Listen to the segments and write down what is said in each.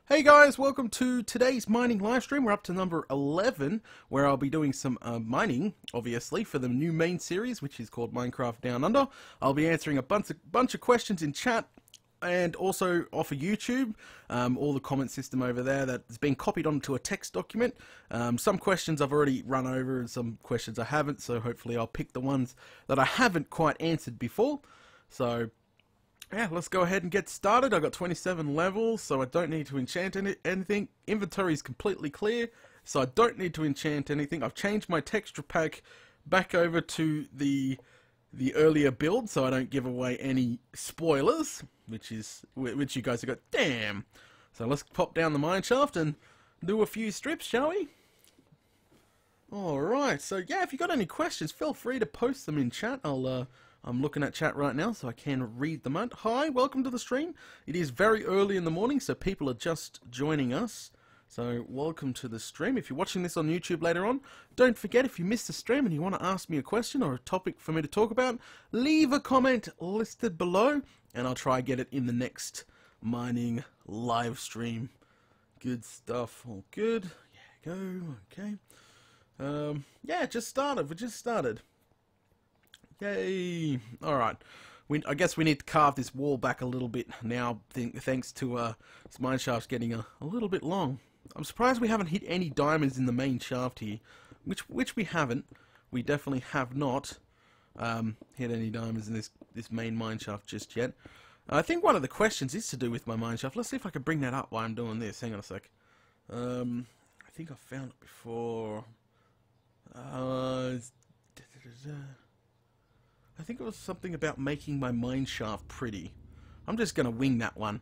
Hey guys, welcome to today's mining live stream. We're up to number 11, where I'll be doing some mining, obviously, for the new main series, which is called Minecraft Down Under. I'll be answering a bunch of questions in chat, and also off of YouTube, all the comment system over there that's been copied onto a text document. Some questions I've already run over, and some questions I haven't, so hopefully I'll pick the ones that I haven't quite answered before. So yeah, let's go ahead and get started. I got 27 levels, so I don't need to enchant anything. Inventory is completely clear, so I don't need to enchant anything. I've changed my texture pack back over to the earlier build, so I don't give away any spoilers, which you guys have got. Damn. So let's pop down the mine shaft and do a few strips, shall we? Alright, so yeah, if you got any questions, feel free to post them in chat. I'm looking at chat right now, so I can read them out. Hi, welcome to the stream. It is very early in the morning, so people are just joining us. So welcome to the stream. If you're watching this on YouTube later on, don't forget, if you missed the stream and you want to ask me a question or a topic for me to talk about, leave a comment listed below, and I'll try to get it in the next mining live stream. Good stuff. All good. Yeah, go. Okay. Yeah, just started. We just started. Yay! Alright, I guess we need to carve this wall back a little bit now, thanks to this mine shaft's getting a little bit long. I'm surprised we haven't hit any diamonds in the main shaft here, which we haven't. We definitely have not hit any diamonds in this main mine shaft just yet. I think one of the questions is to do with my mine shaft. Let's see if I can bring that up while I'm doing this. Hang on a sec. I think I found it before. I think it was something about making my mine shaft pretty. I'm just going to wing that one.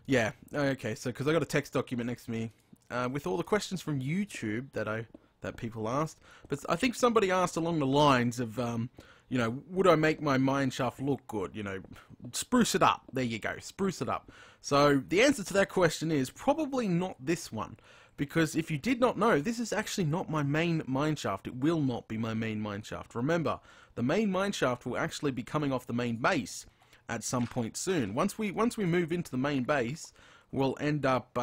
Yeah, okay, so because I got a text document next to me with all the questions from YouTube that people asked. But I think somebody asked along the lines of, you know, would I make my mine shaft look good? You know, spruce it up. There you go, spruce it up. So the answer to that question is probably not this one. Because if you did not know, this is actually not my main mine shaft. It will not be my main mine shaft. Remember, the main mine shaft will actually be coming off the main base at some point soon. Once we move into the main base, we'll end up,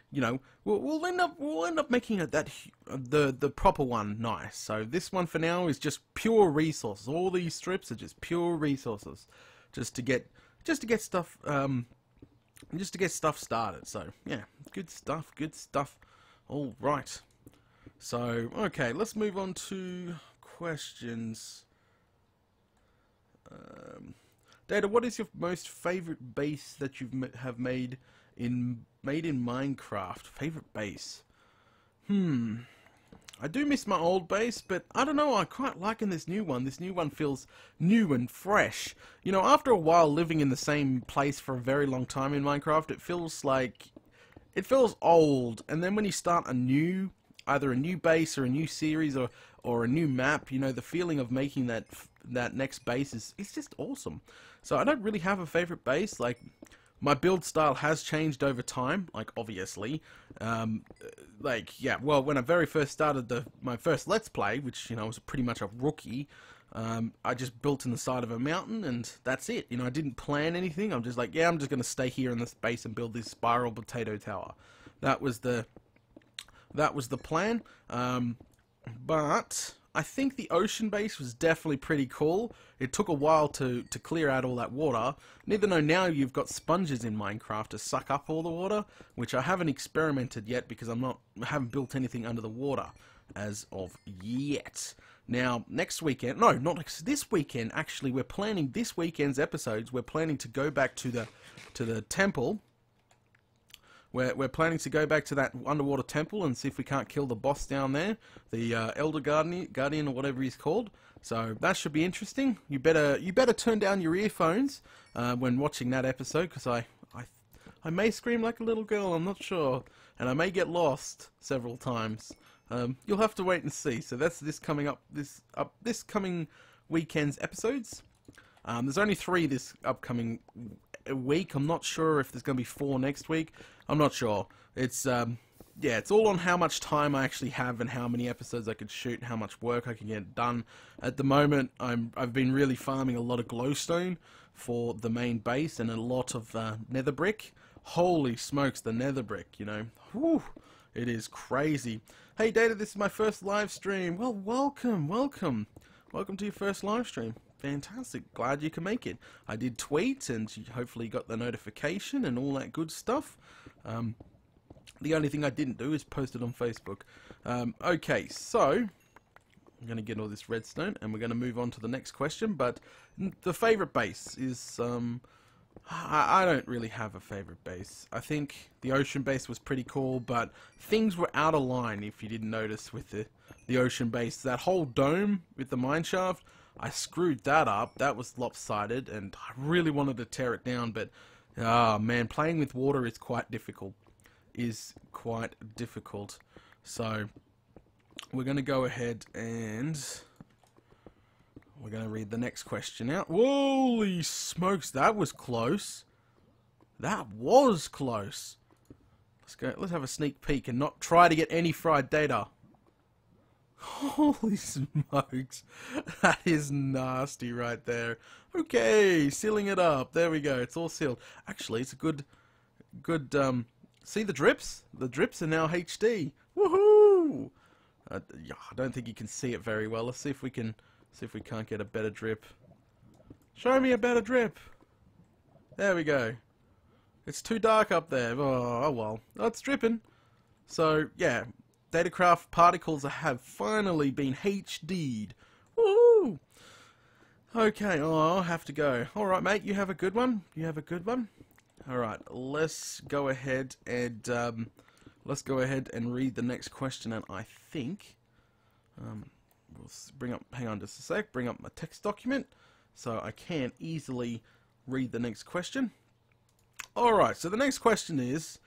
you know, we'll end up making it the proper one nice. So this one for now is just pure resources. All these strips are just pure resources, just to get stuff. Just to get stuff started. So yeah, good stuff, good stuff. All right. So okay, let's move on to questions. Data, what is your most favorite base that you have made in Minecraft? Favorite base? I do miss my old base, but I don't know, I'm quite liking this new one. This new one feels new and fresh. You know, after a while living in the same place for a very long time in Minecraft, it feels old. And then when you start either a new base or a new series or a new map, you know, the feeling of making that next base is just awesome. So I don't really have a favorite base. Like, my build style has changed over time, like, obviously. Like, yeah, well, when I very first started my first Let's Play, which, you know, was pretty much a rookie, I just built in the side of a mountain, and that's it. You know, I didn't plan anything. I'm just like, yeah, I'm just going to stay here in this base and build this spiral potato tower. That was the plan. But I think the ocean base was definitely pretty cool. It took a while to clear out all that water. And even though now you've got sponges in Minecraft to suck up all the water, which I haven't experimented yet because I haven't built anything under the water as of yet. Now, next weekend, no, not this weekend, actually, we're planning this weekend's episodes. We're planning to go back to the temple. We're planning to go back to that underwater temple and see if we can't kill the boss down there, the Elder Guardian or whatever he's called. So that should be interesting. You better turn down your earphones when watching that episode, because I may scream like a little girl. I'm not sure, and I may get lost several times. You'll have to wait and see. So that's this coming weekend's episodes. There's only 3 this upcoming week. I'm not sure if there's going to be 4 next week. I'm not sure. It's yeah, it's all on how much time I actually have and how many episodes I can shoot, how much work I can get done. At the moment, I've been really farming a lot of glowstone for the main base and a lot of nether brick. holy smokes, the nether brick, you know. Whew, it is crazy. Hey Data, this is my first live stream. Well, welcome. Welcome to your first live stream. Fantastic. Glad you can make it. I did tweet and you hopefully got the notification and all that good stuff. The only thing I didn't do is post it on Facebook. Okay, so I'm going to get all this redstone and we're going to move on to the next question. But the favourite base is... I don't really have a favourite base. I think the ocean base was pretty cool, but things were out of line if you didn't notice with the ocean base. That whole dome with the mineshaft, I screwed that up. That was lopsided, and I really wanted to tear it down, but man, playing with water is quite difficult. So we're going to go ahead and... we're going to read the next question out. Holy smokes, that was close. That was close. Let's have a sneak peek and not try to get any fried data. Holy smokes. That is nasty right there. Okay, sealing it up. There we go. It's all sealed. Actually, it's a good, see the drips? The drips are now HD. Woohoo! Yeah, I don't think you can see it very well. Let's see if we can... see if we can't get a better drip. Show me a better drip. There we go. It's too dark up there. Oh well. Oh, it's dripping. So, yeah. Datacraft particles have finally been HD'd. Woo! Okay, I'll have to go. Alright, mate, you have a good one? You have a good one? Alright, let's go ahead and read the next question, and I think... we'll bring up, hang on just a sec, bring up my text document so I can easily read the next question. Alright, so the next question is,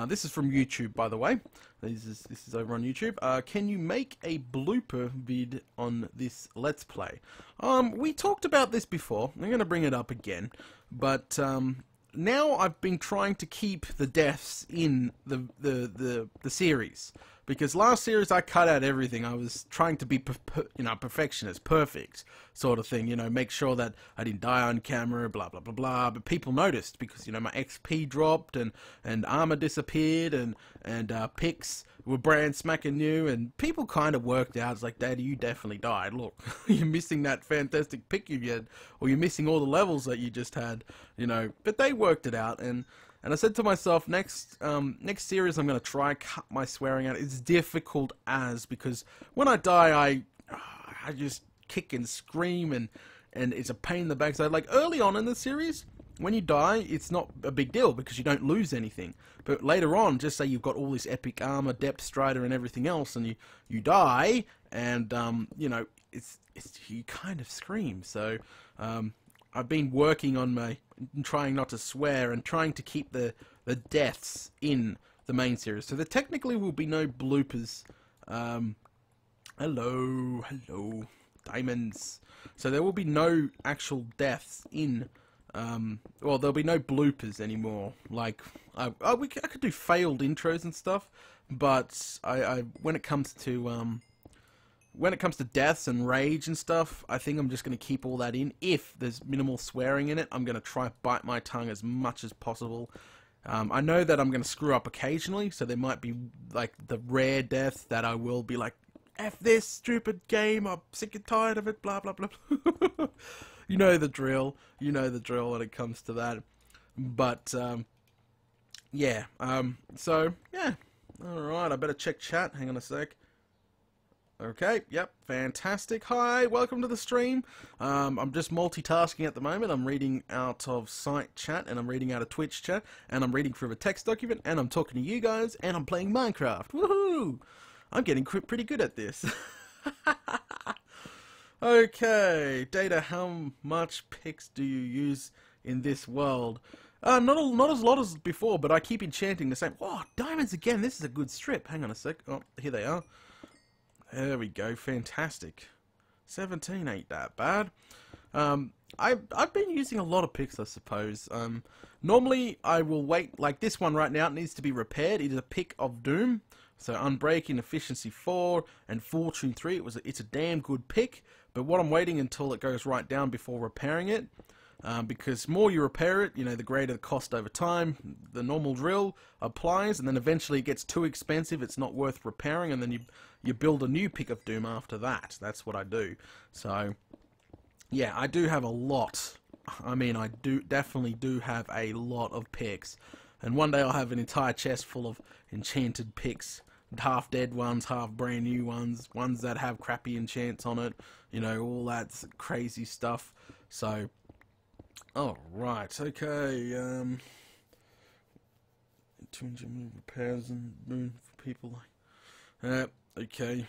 this is from YouTube, by the way. This is over on YouTube. Can you make a blooper vid on this Let's Play? We talked about this before. I'm going to bring it up again, but now I've been trying to keep the deaths in the series. Because last series I cut out everything. I was trying to be, perfectionist, perfect sort of thing. You know, make sure that I didn't die on camera, blah blah blah blah. But people noticed because my XP dropped and armor disappeared and picks were brand smacking new, and people kind of worked out. It's like, Daddy, you definitely died. Look, you're missing that fantastic pick you had, or you're missing all the levels that you just had. But they worked it out and I said to myself, next series I'm going to try cut my swearing out. It's difficult because when I die, I just kick and scream and it's a pain in the backside. Like early on in the series, when you die, it's not a big deal because you don't lose anything. But later on, just say you've got all this epic armor, depth strider, and everything else, and you die, and it's you kind of scream. So I've been working on trying not to swear and trying to keep the deaths in the main series. So there technically will be no bloopers. Hello, diamonds. So there will be no actual deaths in. Well, there'll be no bloopers anymore. Like I could do failed intros and stuff, but when it comes to deaths and rage and stuff, I think I'm just going to keep all that in. If there's minimal swearing in it, I'm going to try bite my tongue as much as possible. I know that I'm going to screw up occasionally, so there might be like the rare deaths that I will be like, F this stupid game, I'm sick and tired of it, blah blah blah. You know the drill. You know the drill when it comes to that. But, yeah. So, yeah. Alright, I better check chat. Hang on a sec. Okay, yep, fantastic. Hi, welcome to the stream. I'm just multitasking at the moment. I'm reading out of site chat, and I'm reading out of Twitch chat, and I'm reading through a text document, and I'm talking to you guys, and I'm playing Minecraft. Woohoo! I'm getting pretty good at this. Okay, Data, how much picks do you use in this world? Not as lot as before, but I keep enchanting the same. Oh, diamonds again. This is a good strip. Hang on a sec. Oh, here they are. There we go. Fantastic. 17 ain't that bad. I've been using a lot of picks, I suppose. Normally, I will wait. Like this one right now, it needs to be repaired. It is a pick of doom. So Unbreaking, Efficiency 4, and Fortune 3. It's a damn good pick. But what I'm waiting until it goes right down before repairing it. because more you repair it, you know, the greater the cost over time. The normal drill applies, and then eventually it gets too expensive, it's not worth repairing, and then you build a new Pick of Doom after that. That's what I do. So, yeah, I do have a lot. I mean, I definitely do have a lot of picks. And one day I'll have an entire chest full of enchanted picks. Half dead ones, half brand new ones, ones that have crappy enchants on it, you know, all that crazy stuff. So, alright, okay, 200 million repairs and moon for people. Okay.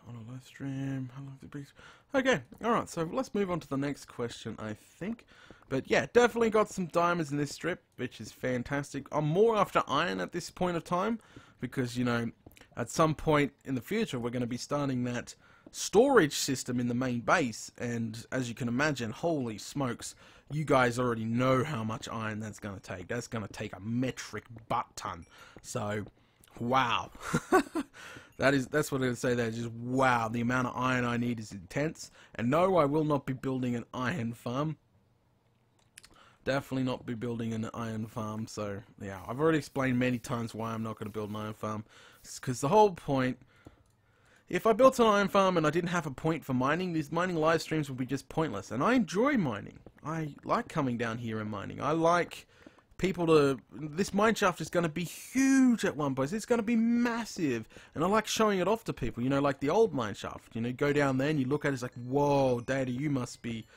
On a live stream, how long did it be? Okay, alright, so let's move on to the next question, I think. But yeah, definitely got some diamonds in this strip, which is fantastic. I'm more after iron at this point of time, because, you know, at some point in the future, we're going to be starting that storage system in the main base, and as you can imagine, holy smokes, you guys already know how much iron that's going to take. That's going to take a metric butt ton. So, wow. That's what I'm going to say there, just wow, the amount of iron I need is intense. And no, I will not be building an iron farm. Definitely not be building an iron farm, so yeah, I've already explained many times why I'm not going to build an iron farm. It's because the whole point, if I built an iron farm and I didn't have a point for mining, these mining live streams would be just pointless. And I enjoy mining. I like coming down here and mining. I like people to... This mine shaft is going to be huge at one point. It's going to be massive. And I like showing it off to people, you know, like the old mine shaft. You know, go down there and you look at it, it's like, whoa, Data, you must be,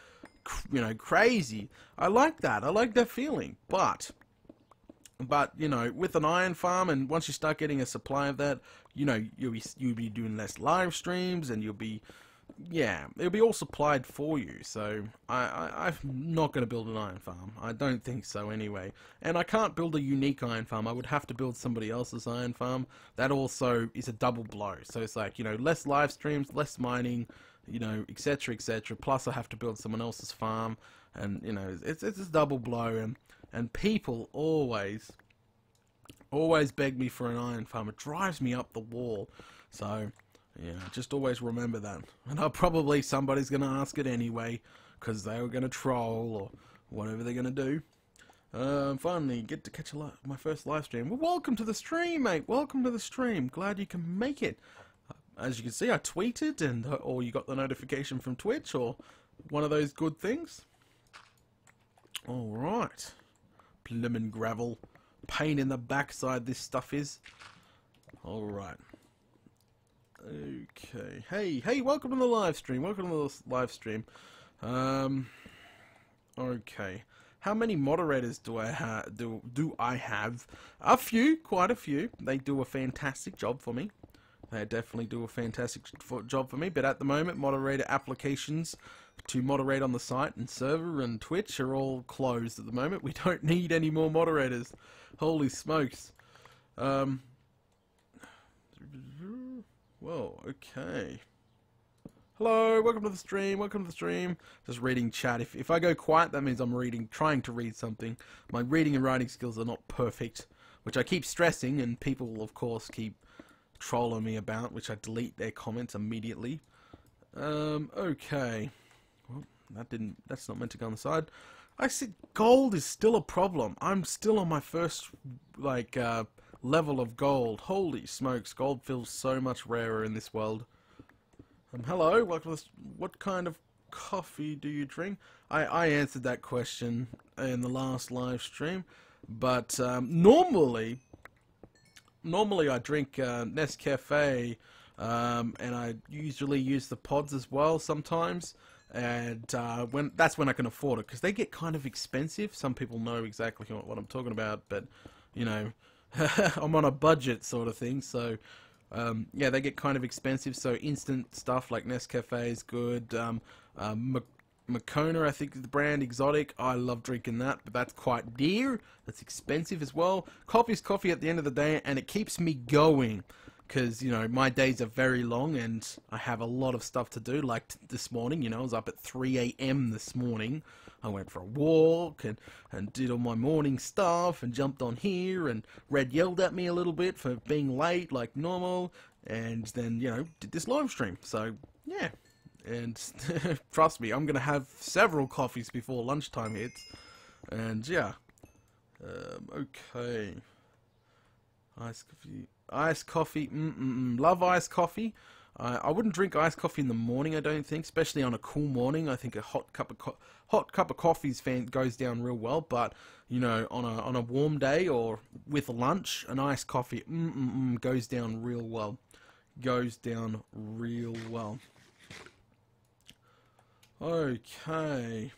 you know, crazy. I like that. I like that feeling. But, you know, with an iron farm, and once you start getting a supply of that, you know, you'll be doing less live streams, and you'll be, yeah, it'll be all supplied for you. So I'm not going to build an iron farm. I don't think so anyway. And I can't build a unique iron farm. I would have to build somebody else's iron farm. That also is a double blow. So it's like, you know, less live streams, less mining, you know, etc, etc. Plus I have to build someone else's farm, and you know, it's a double blow. And people always beg me for an iron farm. It drives me up the wall. So yeah, just always remember that. And somebody's going to ask it anyway, because they were going to troll or whatever they're going to do. Finally, get to catch my first live stream. Well, welcome to the stream, mate. Welcome to the stream. Glad you can make it. As you can see, I tweeted, or you got the notification from Twitch, or one of those good things. Alright. Blimmin' gravel. Pain in the backside this stuff is. Alright. Okay. Hey, welcome to the live stream. Welcome to the live stream. Okay. How many moderators do I have? A few, quite a few. They do a fantastic job for me. They definitely do a fantastic job for me, but at the moment, moderator applications to moderate on the site and server and Twitch are all closed at the moment. We don't need any more moderators. Holy smokes. Whoa, okay. Hello, welcome to the stream, welcome to the stream. Just reading chat. If I go quiet, that means I'm trying to read something. My reading and writing skills are not perfect, which I keep stressing, and people, of course, keep trolling me about, which I delete their comments immediately. Okay. Well, that's not meant to go on the side. I see gold is still a problem. I'm still on my first, like, level of gold. Holy smokes, gold feels so much rarer in this world. Hello, welcome to this. What kind of coffee do you drink? I answered that question in the last live stream, but normally I drink Nescafe, and I usually use the pods as well sometimes, and that's when I can afford it, because they get kind of expensive. Some people know exactly what I'm talking about, but you know, I'm on a budget sort of thing, so yeah, they get kind of expensive. So instant stuff like Nescafe is good. Moccona, I think is the brand, exotic. I love drinking that, but that's quite dear. That's expensive as well. Coffee's coffee at the end of the day, and it keeps me going, because, you know, my days are very long, and I have a lot of stuff to do. Like this morning, you know, I was up at 3 AM this morning. I went for a walk, and did all my morning stuff, and jumped on here, and Red yelled at me a little bit for being late, like normal, and then, you know, did this live stream. So, yeah. And trust me, I'm gonna have several coffees before lunchtime hits. And yeah, okay. Iced coffee. Iced coffee. Love iced coffee. I wouldn't drink iced coffee in the morning. I don't think, especially on a cool morning. I think a hot cup of coffee goes down real well. But you know, on a warm day or with lunch, an iced coffee goes down real well. Goes down real well. Okay.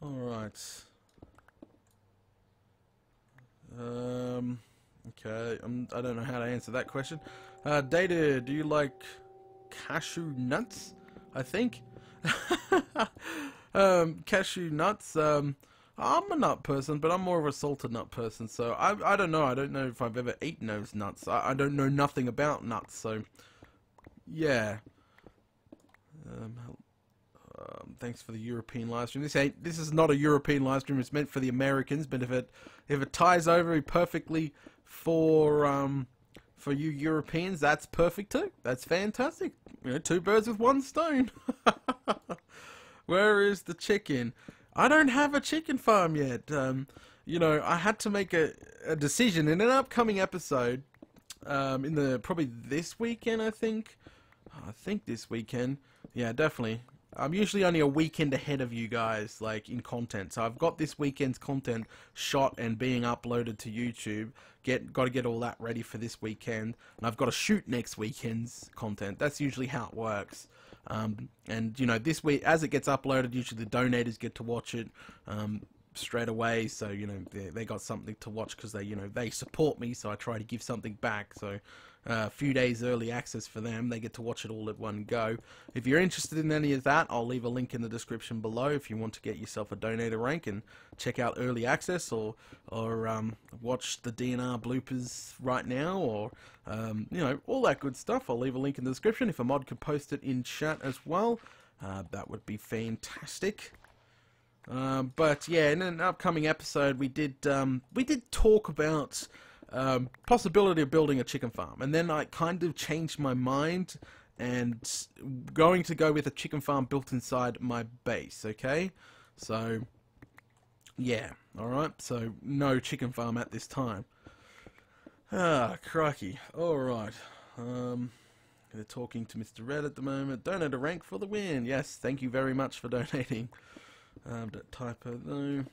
All right. Okay. I don't know how to answer that question. Data, do you like cashew nuts? I think. Cashew nuts. I'm a nut person, but I'm more of a salted nut person. So I don't know. I don't know if I've ever eaten those nuts. I don't know nothing about nuts. So yeah. Thanks for the European live stream. This is not a European live stream. It's meant for the Americans. But if it ties over perfectly for you Europeans, that's perfect too. That's fantastic. You know, 2 birds with 1 stone. Where is the chicken? I don't have a chicken farm yet. You know, I had to make a decision in an upcoming episode. Probably this weekend, I think. I think this weekend. Yeah, definitely. I'm usually only a weekend ahead of you guys, like, in content. So I've got this weekend's content shot and being uploaded to YouTube. Got to get all that ready for this weekend. And I've got to shoot next weekend's content. That's usually how it works. And, you know, this week, as it gets uploaded, usually the donators get to watch it straight away. So, you know, they got something to watch because they support me. So I try to give something back. So a few days early access for them. They get to watch it all at one go. If you're interested in any of that, I'll leave a link in the description below if you want to get yourself a donator rank and check out early access or watch the DNR bloopers right now or you know, all that good stuff. I'll leave a link in the description. If a mod could post it in chat as well, that would be fantastic. But yeah, in an upcoming episode we did talk about possibility of building a chicken farm, and then I kind of changed my mind and going to go with a chicken farm built inside my base. Okay, so yeah, alright, so no chicken farm at this time. Crikey. Alright, they're talking to Mr. Red at the moment. Donate a rank for the win. Yes, thank you very much for donating. That typo though.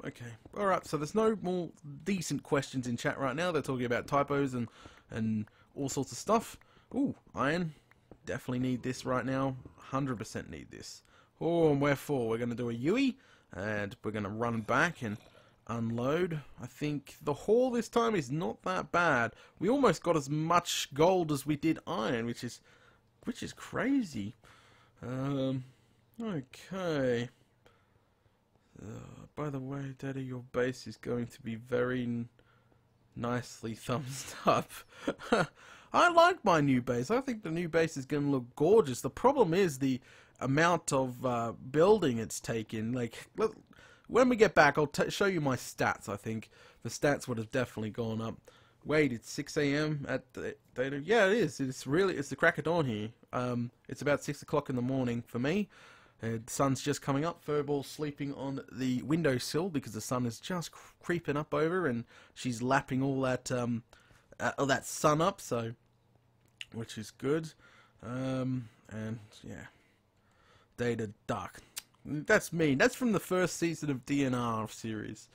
Okay. Alright, so there's no more decent questions in chat right now. They're talking about typos and all sorts of stuff. Ooh, iron. Definitely need this right now. 100% need this. Oh, and where for? We're going to do a Yui, and we're going to run back and unload. I think the haul this time is not that bad. We almost got as much gold as we did iron, which is crazy. Okay. By the way, Daddy, your base is going to be very nicely thumbs up. I like my new base. I think the new base is going to look gorgeous. The problem is the amount of building it's taken. Like, when we get back, I'll show you my stats. I think the stats would have definitely gone up. Wait, it's 6 AM at the data? Yeah, it is. It's the crack of dawn here. It's about 6 o'clock in the morning for me. The sun's just coming up. Furball's sleeping on the windowsill because the sun is just creeping up over, and she's lapping all that sun up. So, which is good. And yeah, data dark. That's me. That's from the first season of DNR series.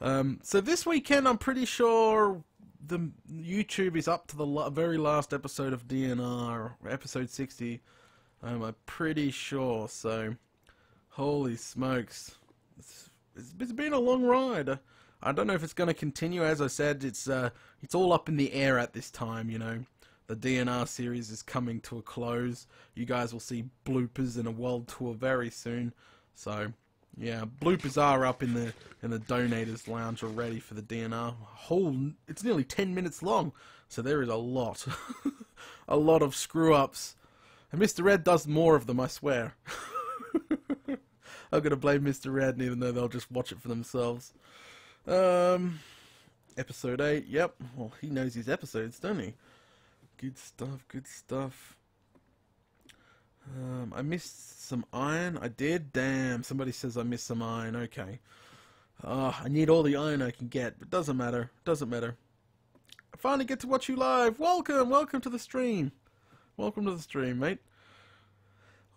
So this weekend, I'm pretty sure the YouTube is up to the very last episode of DNR, episode 60. I'm pretty sure, so holy smokes, it's been a long ride. I don't know if it's going to continue. As I said, it's all up in the air at this time. You know, the DNR series is coming to a close. You guys will see bloopers and a world tour very soon. So yeah, bloopers are up in the donators lounge already for the DNR. It's nearly 10 minutes long, so there is a lot, a lot of screw ups. And Mr. Red does more of them, I swear. I'm gonna blame Mr. Red, even though they'll just watch it for themselves. Episode 8, yep. Well, he knows his episodes, doesn't he? Good stuff, good stuff. I missed some iron. I did? Damn, somebody says I missed some iron. Okay. I need all the iron I can get, but doesn't matter. Doesn't matter. I finally get to watch you live. Welcome, welcome to the stream. Welcome to the stream, mate.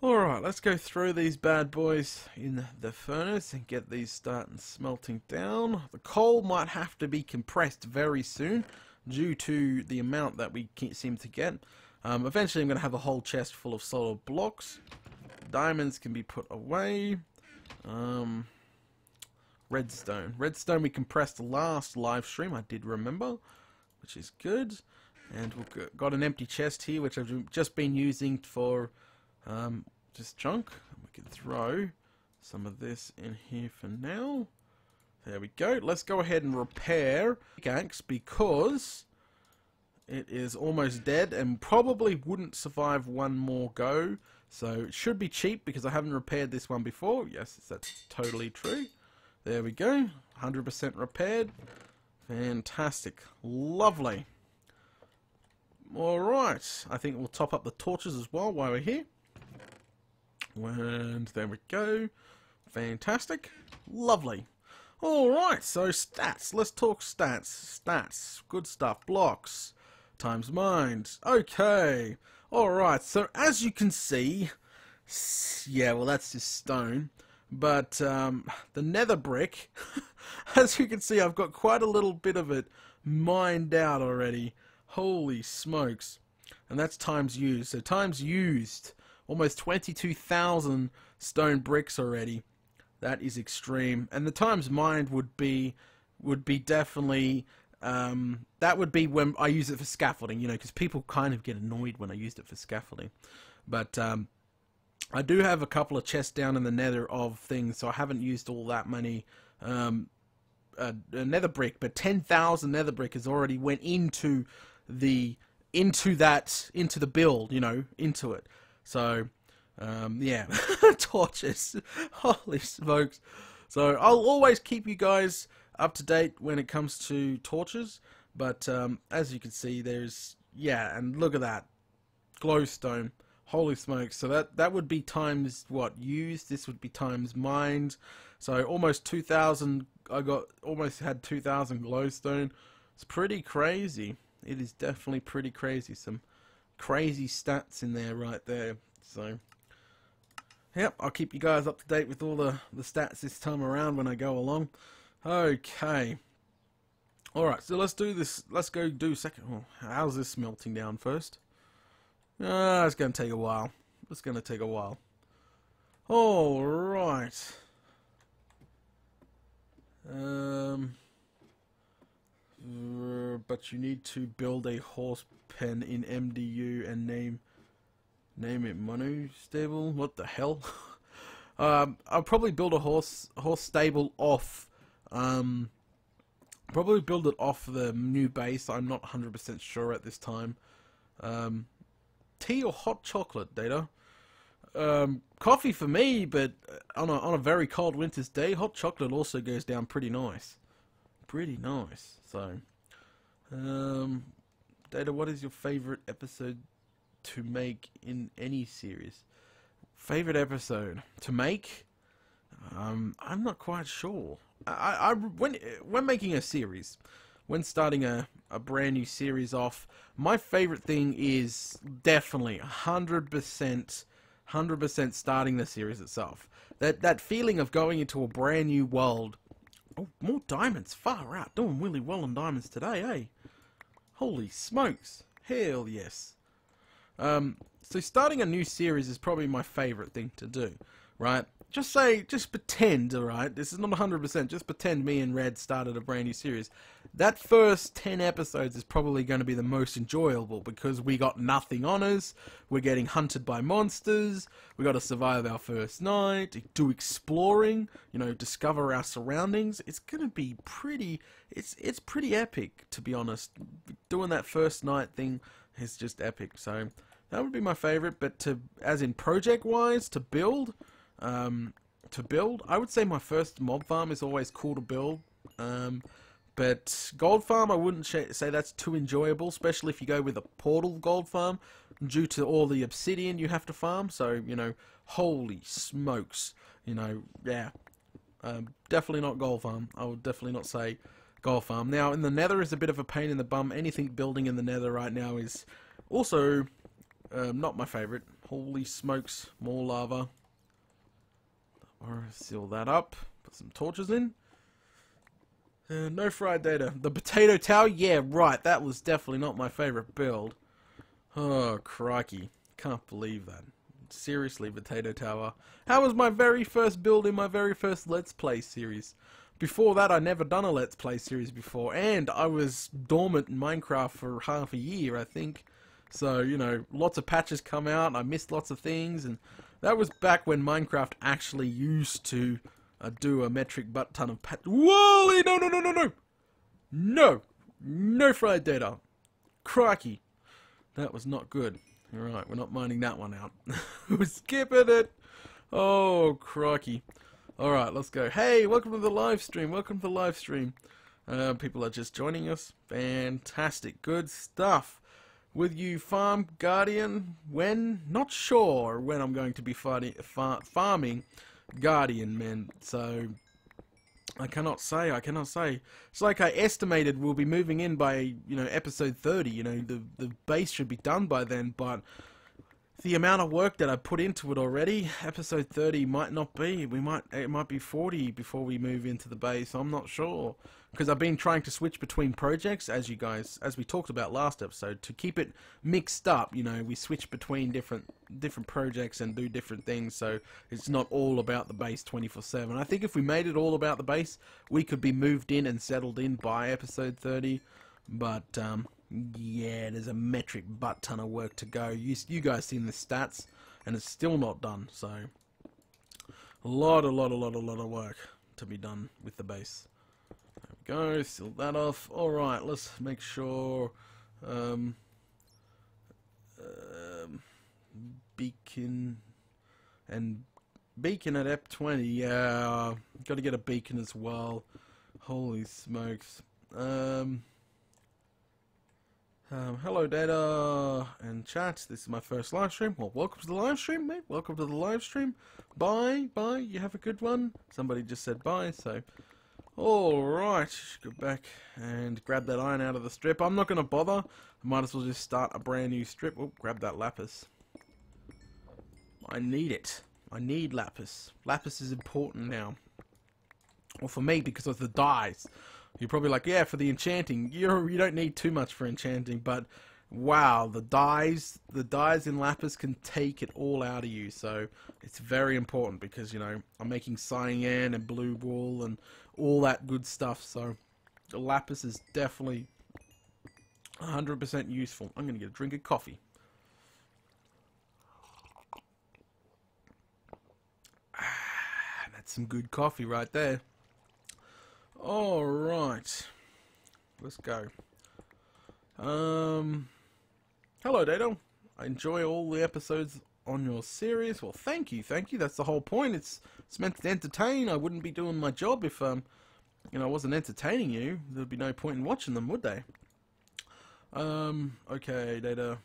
Alright, let's go throw these bad boys in the furnace and get these starting smelting down. The coal might have to be compressed very soon due to the amount that we seem to get. Eventually I'm going to have a whole chest full of solid blocks. Diamonds can be put away. Redstone. Redstone we compressed the last live stream, I did remember, which is good. And we've got an empty chest here, which I've just been using for just junk. We can throw some of this in here for now. There we go. Let's go ahead and repair pickaxe because it is almost dead and probably wouldn't survive one more go. So it should be cheap because I haven't repaired this one before. Yes, that's totally true. There we go. 100% repaired. Fantastic. Lovely. Alright. I think we'll top up the torches as well while we're here. And there we go. Fantastic. Lovely. Alright, so stats. Let's talk stats. Stats. Good stuff. Blocks. Times mined. Okay. Alright, so as you can see, yeah, well that's just stone. But the nether brick, as you can see, I've got quite a little bit of it mined out already. Holy smokes. And that's times used. So times used, almost 22,000 stone bricks already. That is extreme. And the times mined would be definitely, that would be when I use it for scaffolding, you know, because people kind of get annoyed when I used it for scaffolding. But I do have a couple of chests down in the nether of things, so I haven't used all that many nether brick, but 10,000 nether brick has already went into the build, you know, into it. So yeah, torches. Holy smokes. So I'll always keep you guys up to date when it comes to torches, but as you can see, there's, yeah, and look at that glowstone. Holy smokes. So that would be times what used, this would be times mined. So almost 2,000. I almost had 2,000 glowstone. It's pretty crazy. It is definitely pretty crazy. Some crazy stats in there right there. So yep, I'll keep you guys up to date with all the stats this time around when I go along. Okay. Alright, so let's do this. Let's go do second. Oh, how's this melting down first? It's going to take a while. It's going to take a while. Alright. But you need to build a horse pen in MDU and name it Manu Stable. What the hell? I'll probably build a horse stable off. Probably build it off the new base. I'm not 100% sure at this time. Tea or hot chocolate, Data? Coffee for me, but on a very cold winter's day, hot chocolate also goes down pretty nice. Pretty nice. So, Data, what is your favorite episode to make in any series? Favorite episode to make? I'm not quite sure. When making a series, when starting a brand new series off, my favorite thing is definitely 100% starting the series itself. That feeling of going into a brand new world. Oh, more diamonds. Far out. Doing really well on diamonds today, eh? Holy smokes. Hell yes. So starting a new series is probably my favorite thing to do, right? Just pretend, alright? This is not 100%, just pretend me and Red started a brand new series. That first 10 episodes is probably going to be the most enjoyable because we got nothing on us, we're getting hunted by monsters, we got to survive our first night, do exploring, you know, discover our surroundings. It's going to be pretty, it's pretty epic, to be honest. Doing that first night thing is just epic, so that would be my favorite. But as in project-wise, to build, I would say my first mob farm is always cool to build. But gold farm, I wouldn't say that's too enjoyable, especially if you go with a portal gold farm, due to all the obsidian you have to farm. So, you know, holy smokes, you know, yeah, definitely not gold farm. I would definitely not say gold farm. Now, in the nether is a bit of a pain in the bum. Anything building in the nether right now is also not my favorite. Holy smokes, more lava. Or seal that up, put some torches in. No fried data. The potato tower? Yeah, right. That was definitely not my favorite build. Oh, crikey. Can't believe that. Seriously, potato tower. That was my very first build in my very first Let's Play series. Before that, I never done a Let's Play series before. And I was dormant in Minecraft for half a year, I think. So, you know, lots of patches come out. I missed lots of things. And that was back when Minecraft actually used to do a metric butt ton of patch. Whoa! No, no, no, no, no! No! No fried data. Crikey. That was not good. Alright, we're not mining that one out. We're skipping it! Oh, crikey. Alright, let's go. Hey, welcome to the live stream. Welcome to the live stream. People are just joining us. Fantastic. Good stuff. With you, Farm Guardian. When? Not sure when I'm going to be farming Guardian, man. So, I cannot say. It's like I estimated we'll be moving in by, you know, episode 30. You know, the base should be done by then, but the amount of work that I put into it already, episode 30 might not be. It might be 40 before we move into the base. I'm not sure, because I've been trying to switch between projects, as we talked about last episode, to keep it mixed up. You know, we switch between different projects and do different things, so it's not all about the base 24/7. I think if we made it all about the base, we could be moved in and settled in by episode 30. But yeah, there's a metric butt ton of work to go. You guys seen the stats, and it's still not done. So a lot of work to be done with the base. There we go. Seal that off. All right, let's make sure. Beacon at EP20. Yeah, got to get a beacon as well. Holy smokes. Hello Data and chat. This is my first live stream. Well, welcome to the live stream, mate. Welcome to the live stream. Bye. You have a good one. Somebody just said bye, so alright. Go back and grab that iron out of the strip. I'm not going to bother. I might as well just start a brand new strip. Oh, grab that lapis. I need it. I need lapis. Lapis is important now. Well, for me, because of the dyes. You're probably like, yeah, for the enchanting, you don't need too much for enchanting, but wow, the dyes in lapis can take it all out of you, so it's very important because, you know, I'm making cyan and blue wool and all that good stuff, so the lapis is definitely 100% useful. I'm going to get a drink of coffee. That's some good coffee right there. Alright, let's go. Hello Dado. I enjoy all the episodes on your series. Well, thank you, that's the whole point. It's meant to entertain. I wouldn't be doing my job if, you know, I wasn't entertaining you. There'd be no point in watching them, would they? Okay, Data.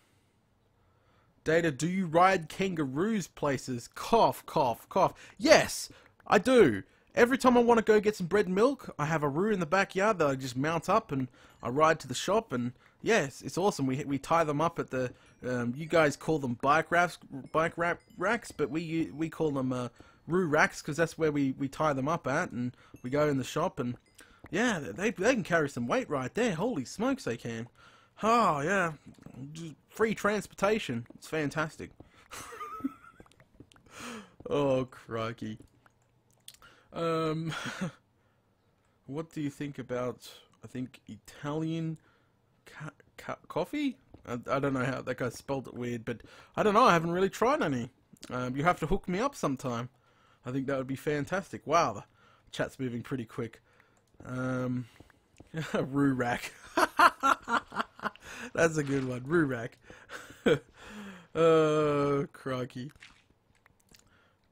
Data, do you ride kangaroos places? Cough, cough, cough. Yes, I do. Every time I want to go get some bread and milk, I have a roo in the backyard that I just mount up and I ride to the shop, and yes, it's awesome. We tie them up at the you guys call them bike racks, but we call them roo racks because that's where we tie them up at, and we go in the shop, and yeah, they can carry some weight right there. Holy smokes, they can. Oh yeah, just free transportation. It's fantastic. Oh crikey. What do you think about, I think, Italian coffee? I don't know how that guy spelled it weird, but I don't know, I haven't really tried any. You have to hook me up sometime. I think that would be fantastic. Wow, the chat's moving pretty quick. Roo rack. That's a good one, Roo rack. Oh, crikey.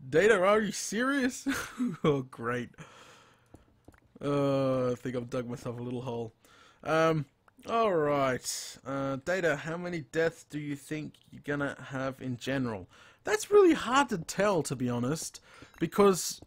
Data, are you serious? Oh, great. I think I've dug myself a little hole. Alright. Data, how many deaths do you think you're gonna have in general? That's really hard to tell, to be honest, because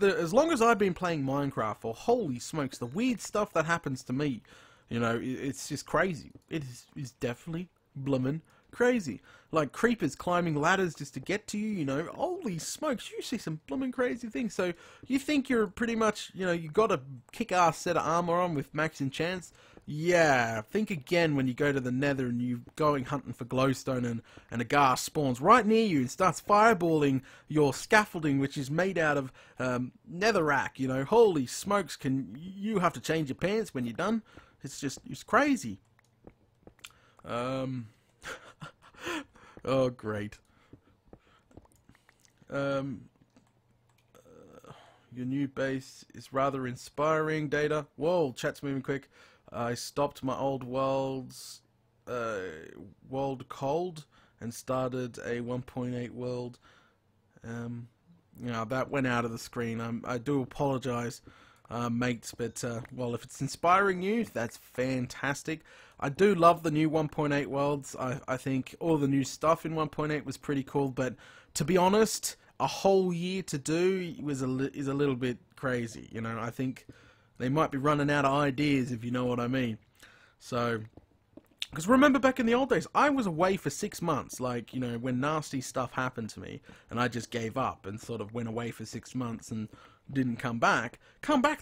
as long as I've been playing Minecraft, or holy smokes, the weird stuff that happens to me, you know, it's just crazy. It is definitely bloomin' crazy. Like creepers climbing ladders just to get to you, you know, holy smokes, you see some bloomin' crazy things. So you think you're pretty much, you know, you got a kick-ass set of armor on with max enchants. Yeah, think again when you go to the nether and you're going hunting for glowstone and a ghast spawns right near you and starts fireballing your scaffolding, which is made out of netherrack, you know. Holy smokes, you have to change your pants when you're done. It's crazy. Oh, great. Your new base is rather inspiring, Data. Whoa, chat's moving quick. I stopped my old world cold and started a 1.8 world. Yeah, that went out of the screen. I do apologize, mates, but well, if it's inspiring you, that's fantastic. I do love the new 1.8 worlds. I think all the new stuff in 1.8 was pretty cool, but to be honest, a whole year to do is a little bit crazy. You know, I think they might be running out of ideas, if you know what I mean. So, because remember back in the old days, I was away for 6 months, like, you know, when nasty stuff happened to me, and I just gave up and sort of went away for 6 months and didn't come back.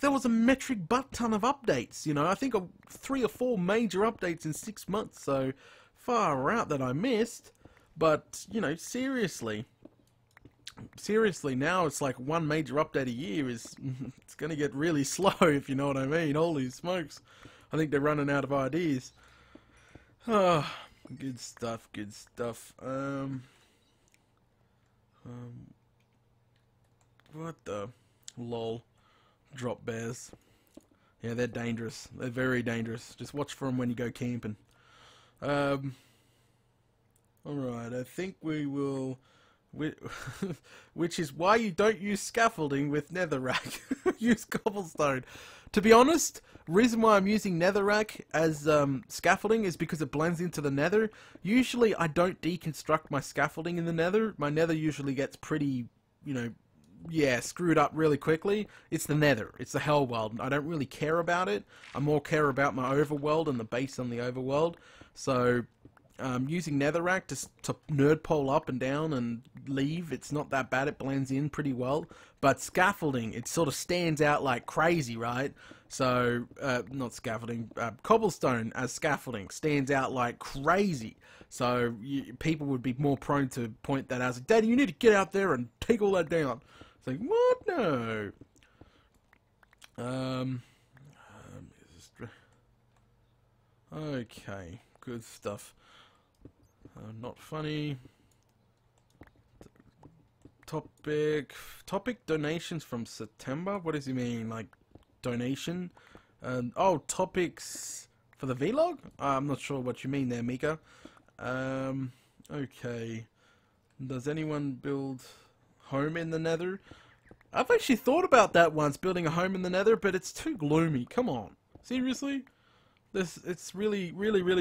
There was a metric butt ton of updates, you know, I think 3 or 4 major updates in 6 months, so far out that I missed. But, you know, seriously, now it's like one major update a year it's gonna get really slow, if you know what I mean. Holy smokes, I think they're running out of ideas. Oh, good stuff, good stuff. What the lol? Drop bears. Yeah, they're dangerous. They're very dangerous. Just watch for them when you go camping. Alright, I think we will... which is why you don't use scaffolding with netherrack. Use cobblestone. To be honest, reason why I'm using netherrack as scaffolding is because it blends into the nether. Usually I don't deconstruct my scaffolding in the nether. My nether usually gets pretty, you know, yeah, screwed up really quickly. It's the nether. It's the hell world. I don't really care about it. I more care about my overworld and the base on the overworld. So using netherrack to nerd pole up and down and leave, it's not that bad. It blends in pretty well. But scaffolding, it sort of stands out like crazy, right? So, not scaffolding, cobblestone as scaffolding stands out like crazy. So people would be more prone to point that out as, Daddy, you need to get out there and take all that down. It's like, what? No. Okay, good stuff. Not funny. Topic donations from September. What does he mean? Like donation? Oh, topics for the vlog? I'm not sure what you mean there, Mika. Okay. Does anyone build home in the nether? I've actually thought about that once, building a home in the nether, but it's too gloomy. Come on. Seriously? It's really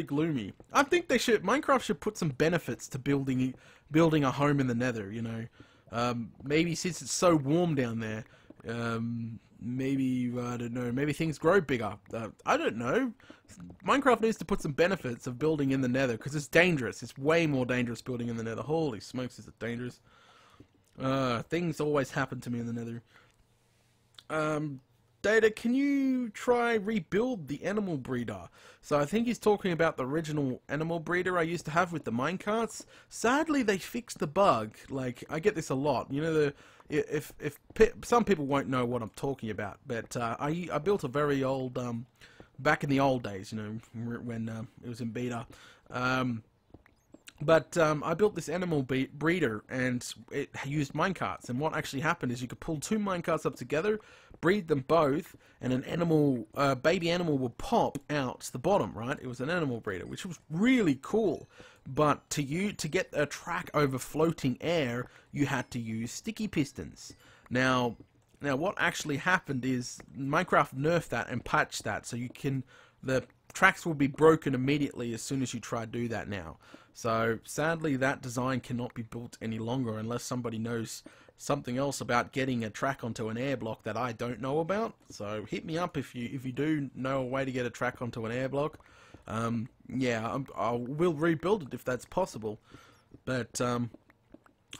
gloomy. I think Minecraft should put some benefits to building a home in the nether, you know. Maybe since it's so warm down there, maybe, I don't know, maybe things grow bigger. I don't know. Minecraft needs to put some benefits of building in the nether, because it's dangerous. It's way more dangerous building in the nether. Holy smokes, is it dangerous. Things always happen to me in the nether. Data, can you try rebuild the animal breeder? So I think he's talking about the original animal breeder I used to have with the minecarts. Sadly, they fixed the bug. Like, I get this a lot. You know, some people won't know what I'm talking about, but I built a very old, back in the old days, you know, when it was in beta. But I built this animal breeder, and it used minecarts. And what actually happened is you could pull 2 minecarts up together, breed them both, and an animal, baby animal will pop out the bottom, right? It was an animal breeder, which was really cool. But to get a track over floating air, you had to use sticky pistons. Now, Now, what actually happened is Minecraft nerfed that and patched that, so the tracks will be broken immediately as soon as you try to do that now. So, sadly, that design cannot be built any longer unless somebody knows something else about getting a track onto an air block that I don't know about. So, hit me up if you do know a way to get a track onto an air block. Yeah, I will rebuild it if that's possible. But,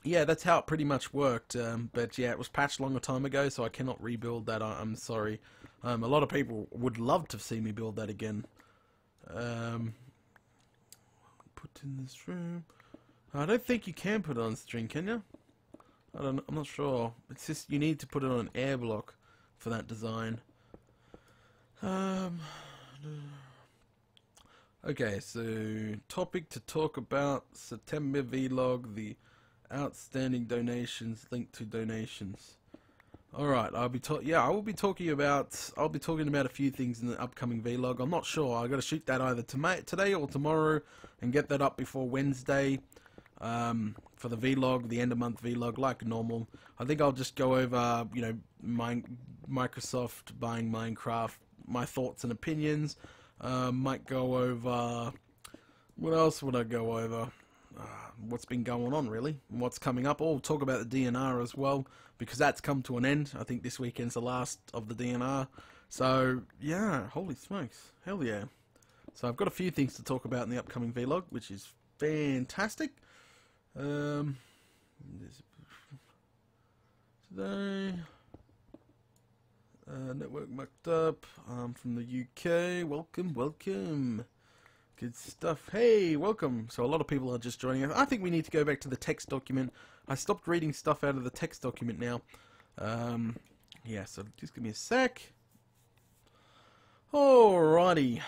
yeah, that's how it pretty much worked. But yeah, it was patched a long time ago, so I cannot rebuild that. I'm sorry. A lot of people would love to see me build that again. Put in the stream. I don't think you can put it on string, can you? I'm not sure. It's just you need to put it on an air block for that design. Okay, so topic to talk about: September vlog, the outstanding donations, link to donations. Alright, I will be talking about a few things in the upcoming vlog. I'm not sure. I got to shoot that either today or tomorrow and get that up before Wednesday for the vlog, the end of month vlog, like normal. I think I'll just go over, you know, Microsoft buying Minecraft, my thoughts and opinions. Might go over, what else would I go over? What's been going on, really, and what's coming up. I'll talk about the DNR as well, because that's come to an end. I think this weekend's the last of the DNR. So, yeah, holy smokes. Hell yeah. So I've got a few things to talk about in the upcoming vlog, which is fantastic. Today, network mucked up. From the UK. Welcome. Good stuff. Hey, welcome. So a lot of people are just joining us. I think we need to go back to the text document. I stopped reading stuff out of the text document now. Yeah, so just give me a sec. Alrighty.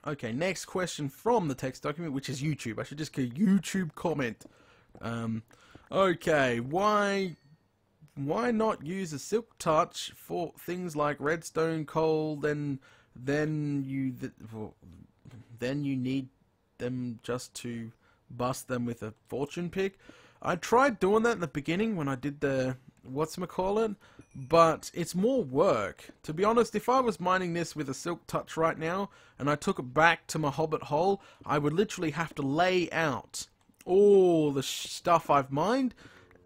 Okay, next question from the text document, which is YouTube. I should just go YouTube comment. Okay, why not use a Silk Touch for things like redstone, coal, then you need them just to bust them with a fortune pick? I tried doing that in the beginning when I did the whatchamacallit, but it's more work. To be honest, if I was mining this with a Silk Touch right now and I took it back to my Hobbit hole, I would literally have to lay out all the stuff I've mined,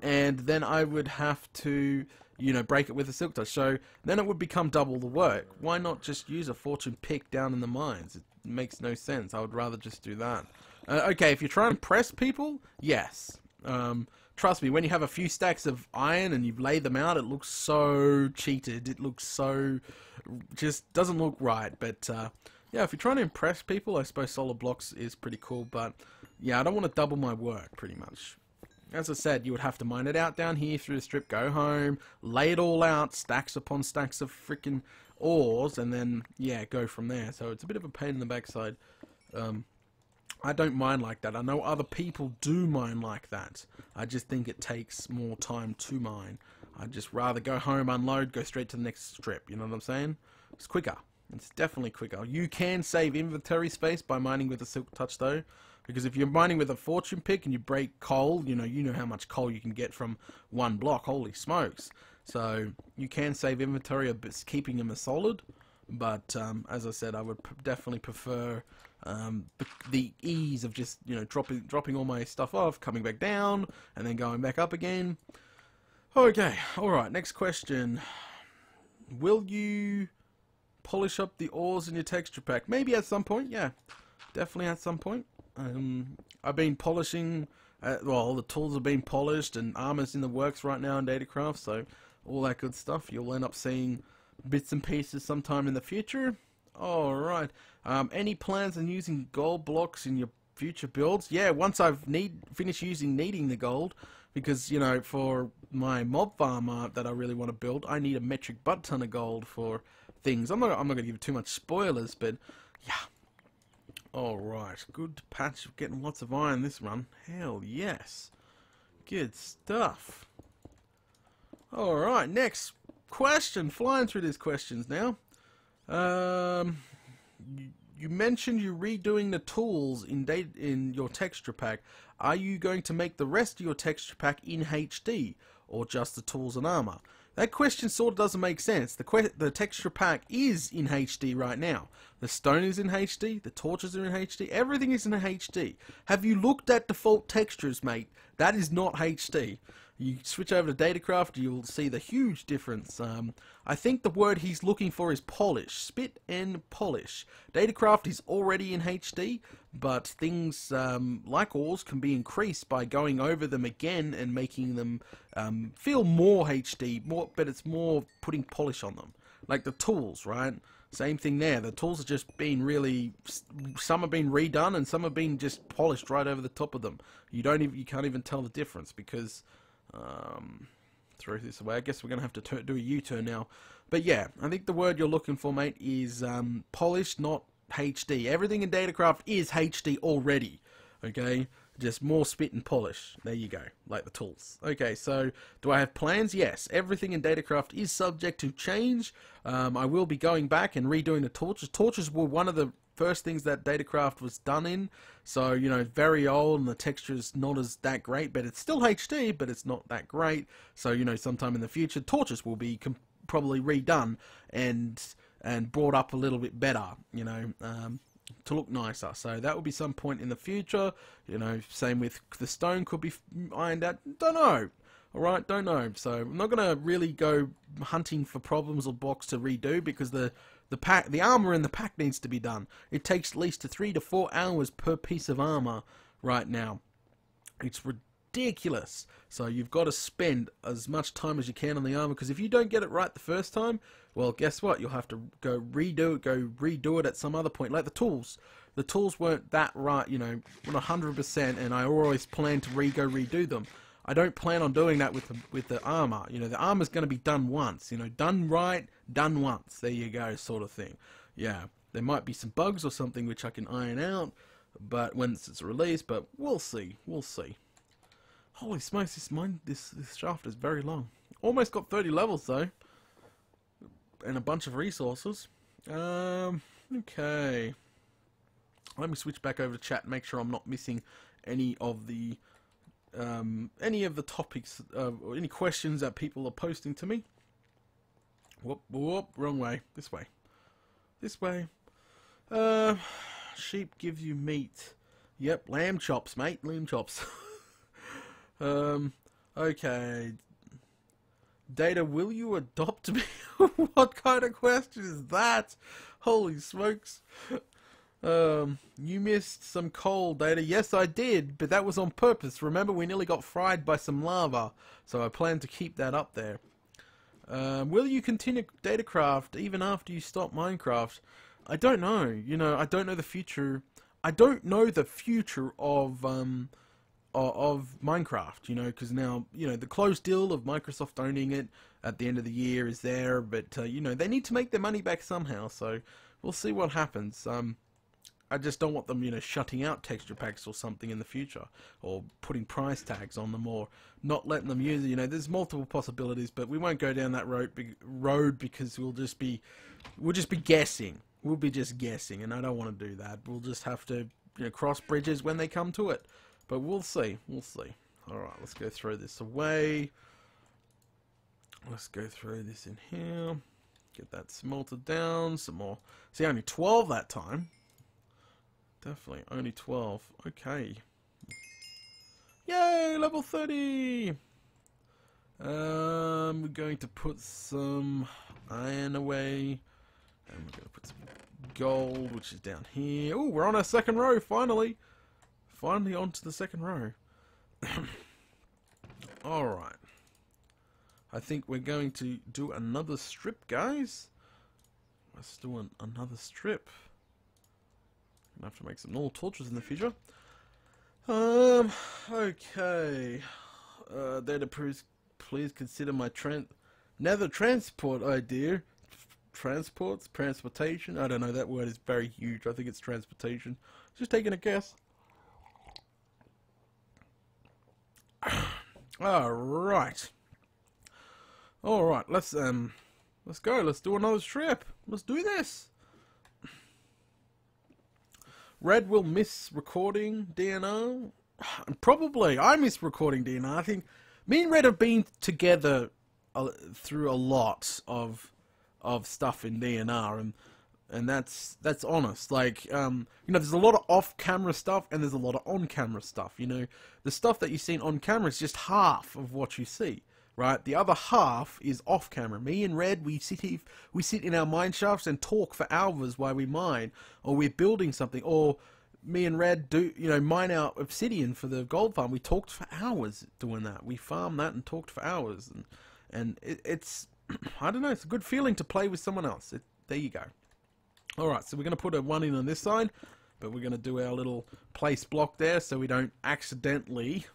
and then I would have to, you know, break it with a Silk Touch. So then it would become double the work. Why not just use a fortune pick down in the mines? It makes no sense. I would rather just do that. Okay, if you're trying to impress people, yes. Trust me, when you have a few stacks of iron and you lay them out, it looks so cheated. It looks so... just doesn't look right. But, yeah, if you're trying to impress people, I suppose solid blocks is pretty cool. But, yeah, I don't want to double my work, pretty much. As I said, you would have to mine it out down here through the strip, go home, lay it all out, stacks upon stacks of freaking ores, and then, yeah, go from there. So it's a bit of a pain in the backside. I don't mine like that. I know other people do mine like that. I just think it takes more time to mine. I'd just rather go home, unload, go straight to the next strip. You know what I'm saying? It's quicker. It's definitely quicker. You can save inventory space by mining with a Silk Touch, though. Because if you're mining with a fortune pick and you break coal, you know how much coal you can get from one block. Holy smokes. So you can save inventory a bit, keeping them as solid. But as I said, I would definitely prefer the ease of just, you know, dropping all my stuff off, coming back down, and then going back up again. Okay, alright, next question. Will you polish up the ores in your texture pack? Maybe at some point, yeah. Definitely at some point. I've been polishing, well, the tools have been polished and armor's in the works right now in Datacraft, so all that good stuff. You'll end up seeing bits and pieces sometime in the future. Alright, any plans on using gold blocks in your future builds? Yeah, once I've finished needing the gold, because, you know, for my mob farm that I really want to build, I need a metric butt ton of gold for things. I'm not going to give too much spoilers, but yeah. Alright, good patch of getting lots of iron this run. Hell yes. Good stuff. Alright, next question. Flying through these questions now. You mentioned you're redoing the tools in your texture pack. Are you going to make the rest of your texture pack in HD, or just the tools and armor? That question sort of doesn't make sense. The texture pack is in HD right now. The stone is in HD, the torches are in HD, everything is in HD. Have you looked at default textures, mate? That is not HD. You switch over to Datacraft, you'll see the huge difference. I think the word he's looking for is polish. Spit and polish. Datacraft is already in HD, but things like ores can be increased by going over them again and making them feel more HD, but it's more putting polish on them. Like the tools, right? Same thing there. The tools have just been really, some have been redone and some have been just polished right over the top of them. You can't even tell the difference because throw this away. I guess we're gonna have to do a U-turn now. But yeah, I think the word you're looking for, mate, is polished, not HD. Everything in Datacraft is HD already. Okay, just more spit and polish. There you go, like the tools. Okay, so do I have plans? Yes, everything in Datacraft is subject to change. I will be going back and redoing the torches. Torches were one of the first things that Datacraft was done in, so you know, very old and the texture's not as that great, but it's still HD, but it's not that great. So you know, sometime in the future torches will be probably redone and brought up a little bit better, you know, to look nicer. So that will be some point in the future. You know, same with the stone, could be ironed out, don't know. Alright, don't know. So I'm not gonna really go hunting for problems or blocks to redo, because the armor in the pack needs to be done. It takes at least 3 to 4 hours per piece of armor right now. It's ridiculous. So you've got to spend as much time as you can on the armor, because if you don't get it right the first time, well, guess what? You'll have to go redo it at some other point. Like the tools. The tools weren't that right, you know, 100%, and I always plan to redo them. I don't plan on doing that with the armor. You know, the armor's going to be done once. You know, done right, done once. There you go, sort of thing. Yeah, there might be some bugs or something which I can iron out, but once it's released. But we'll see. We'll see. Holy smokes! This shaft is very long. Almost got 30 levels though, and a bunch of resources. Okay. Let me switch back over to chat and make sure I'm not missing any of the topics or any questions that people are posting to me. Whoop, wrong way. This way. This way. Sheep give you meat. Yep, lamb chops, mate. Lamb chops. Okay. Data, will you adopt me? What kind of question is that? Holy smokes. You missed some coal, Data. Yes, I did, but that was on purpose. Remember, we nearly got fried by some lava, so I plan to keep that up there. Will you continue Datacraft even after you stop Minecraft? I don't know. You know, I don't know the future. I don't know the future of Minecraft, you know, because now, you know, the closed deal of Microsoft owning it at the end of the year is there, but, you know, they need to make their money back somehow, so we'll see what happens. I just don't want them, you know, shutting out texture packs or something in the future, or putting price tags on them, or not letting them use it. You know, there's multiple possibilities, but we won't go down that road because we'll just be guessing. We'll be just guessing, and I don't want to do that. We'll just have to, you know, cross bridges when they come to it. But we'll see. We'll see. All right, let's go throw this away. Let's go throw this in here. Get that smelted down. Some more. See, only 12 that time. Definitely only 12. Okay. Yay, level 30. We're going to put some iron away, and we're going to put some gold, which is down here. Oh, we're on our second row finally. Finally onto the second row. All right. I think we're going to do another strip, guys. Let's do another strip. Gonna have to make some normal torches in the future. Okay. Data, please consider my nether transport idea. Transportation. I don't know. That word is very huge. I think it's transportation. Just taking a guess. All right. All right. Let's go. Let's do another strip. Let's do this. Red will miss recording DNR. Probably. I miss recording DNR. I think me and Red have been together through a lot of stuff in DNR, and that's honest. Like, there's a lot of off-camera stuff and there's a lot of on-camera stuff. The stuff that you've seen on camera is just half of what you see, right? The other half is off-camera. Me and Red, we sit in our mine shafts and talk for hours while we mine, or we're building something, or me and Red do, mine out obsidian for the gold farm. We talked for hours doing that. We farmed that and talked for hours, and it's, I don't know, it's a good feeling to play with someone else. There you go. Alright, so we're going to put a 1 in on this side, but we're going to do our little place block there so we don't accidentally,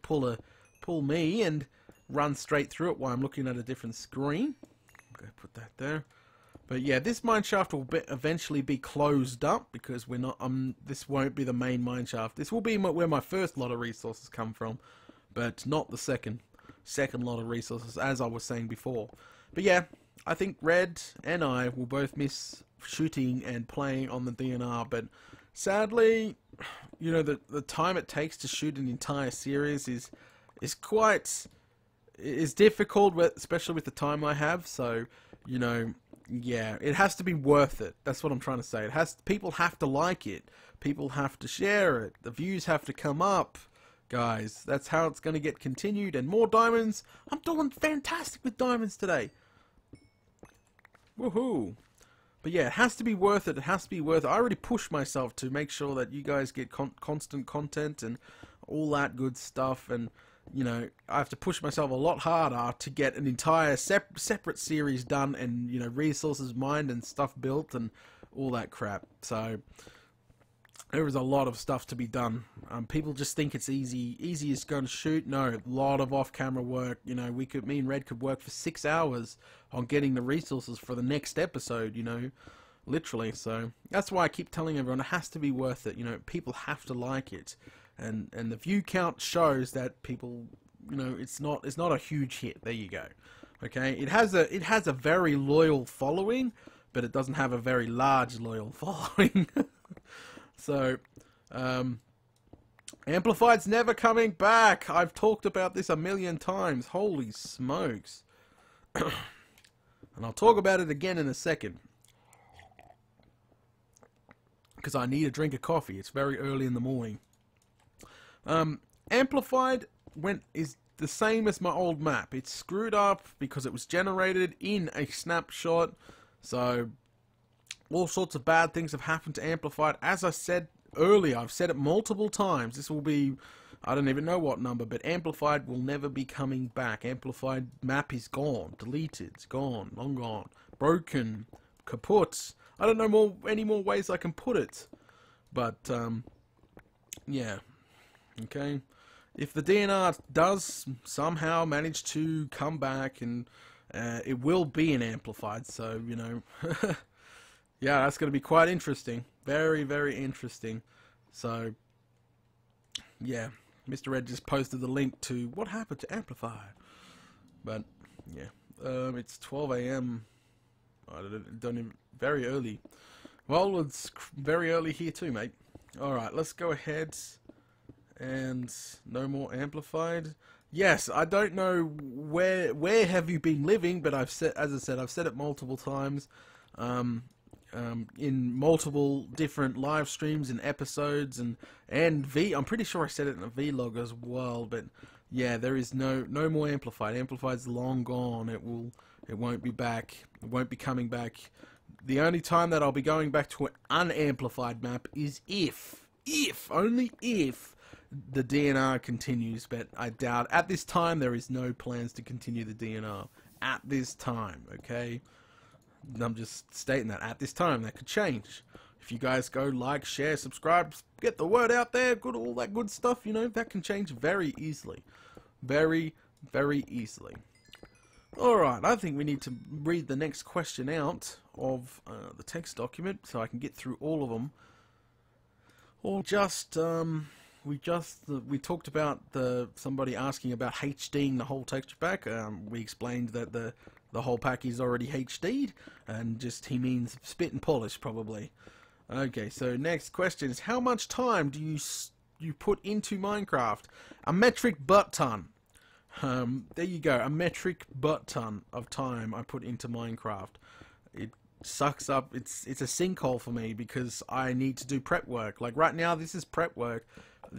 pull me and run straight through it while I'm looking at a different screen. I'm going to put that there. But yeah, this mine shaft will eventually be closed up because we're not. This won't be the main mine shaft. This will be where my first lot of resources come from, but not the second lot of resources, as I was saying before. But yeah, I think Red and I will both miss shooting and playing on the DNR. But sadly, the time it takes to shoot an entire series is difficult, especially with the time I have. So yeah, it has to be worth it. That's what I'm trying to say. People have to like it. People have to share it. The views have to come up. Guys, that's how it's going to get continued. And more diamonds. I'm doing fantastic with diamonds today. Woohoo. But yeah, it has to be worth it. It has to be worth it. I already pushed myself to make sure that you guys get constant content and all that good stuff. And I have to push myself a lot harder to get an entire separate series done and, resources mined and stuff built and all that crap. So there is a lot of stuff to be done. People just think it's easy as going to shoot. No, a lot of off-camera work. Me and Red could work for 6 hours on getting the resources for the next episode, literally. So that's why I keep telling everyone it has to be worth it. People have to like it. And the view count shows that people, it's not a huge hit. There you go. Okay, it has a very loyal following, but it doesn't have a very large loyal following. So, Amplified's never coming back. I've talked about this a million times. Holy smokes. And I'll talk about it again in a second, because I need a drink of coffee. It's very early in the morning. Amplified is the same as my old map. It's screwed up because it was generated in a snapshot. So all sorts of bad things have happened to Amplified. As I said earlier, I've said it multiple times. This will be, I don't even know what number, but Amplified will never be coming back. Amplified map is gone, deleted, it's gone, long gone, broken, kaput. I don't know any more ways I can put it. But yeah. Okay, if the DNR does somehow manage to come back, and it will be an Amplified, so yeah, that's going to be quite interesting, very, very interesting. So yeah, Mr. Red just posted the link to what happened to Amplified. But yeah, it's 12 AM. I don't even, very early. Well, it's very early here too, mate. All right, let's go ahead. And no more Amplified. Yes, I don't know where have you been living, but I've said it multiple times, in multiple different live streams and episodes, and I'm pretty sure I said it in a vlog as well. But yeah, there is no more Amplified. Amplified's long gone. It won't be back. It won't be coming back. The only time that I'll be going back to an unamplified map is only if the DNR continues, but I doubt. At this time, there is no plans to continue the DNR. At this time, okay? I'm just stating that. At this time, that could change. If you guys go like, share, subscribe, get the word out there, all that good stuff, that can change very easily. Very, very easily. Alright, I think we need to read the next question out of the text document so I can get through all of them. Or just, we talked about somebody asking about HDing the whole texture pack. We explained that the whole pack is already HD'd, and just he means spit and polish probably. Okay, so next question is, how much time do you put into Minecraft? A metric butt ton. There you go, a metric butt ton of time I put into Minecraft. It sucks up. It's a sinkhole for me because I need to do prep work. Like right now, this is prep work.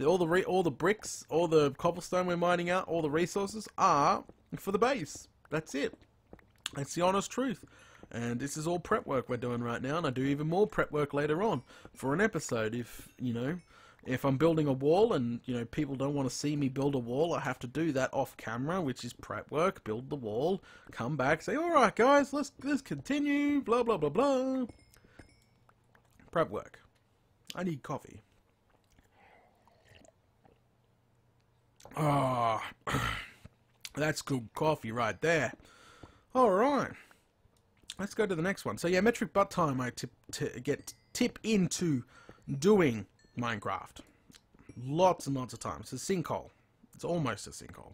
All the bricks, all the cobblestone we're mining out, all the resources are for the base. That's it. That's the honest truth. And this is all prep work we're doing right now, and I do even more prep work later on for an episode. If I'm building a wall and, people don't want to see me build a wall, I have to do that off camera, which is prep work, build the wall, come back, say, alright guys, let's continue, blah blah blah blah. Prep work. I need coffee. Ah, that's good coffee right there. Alright. Let's go to the next one. So yeah, metric butt time I tip into doing Minecraft. Lots and lots of time. It's a sinkhole. It's almost a sinkhole.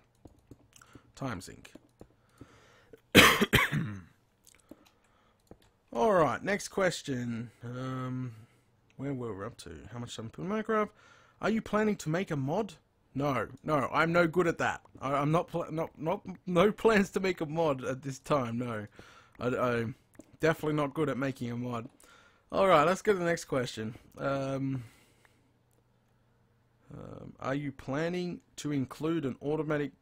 Time sink. Alright, next question. Where were we up to? How much time in Minecraft? Are you planning to make a mod? No, I'm no good at that. I'm not no plans to make a mod at this time, no. I'm definitely not good at making a mod. Alright, let's go to the next question. Are you planning to include an automatic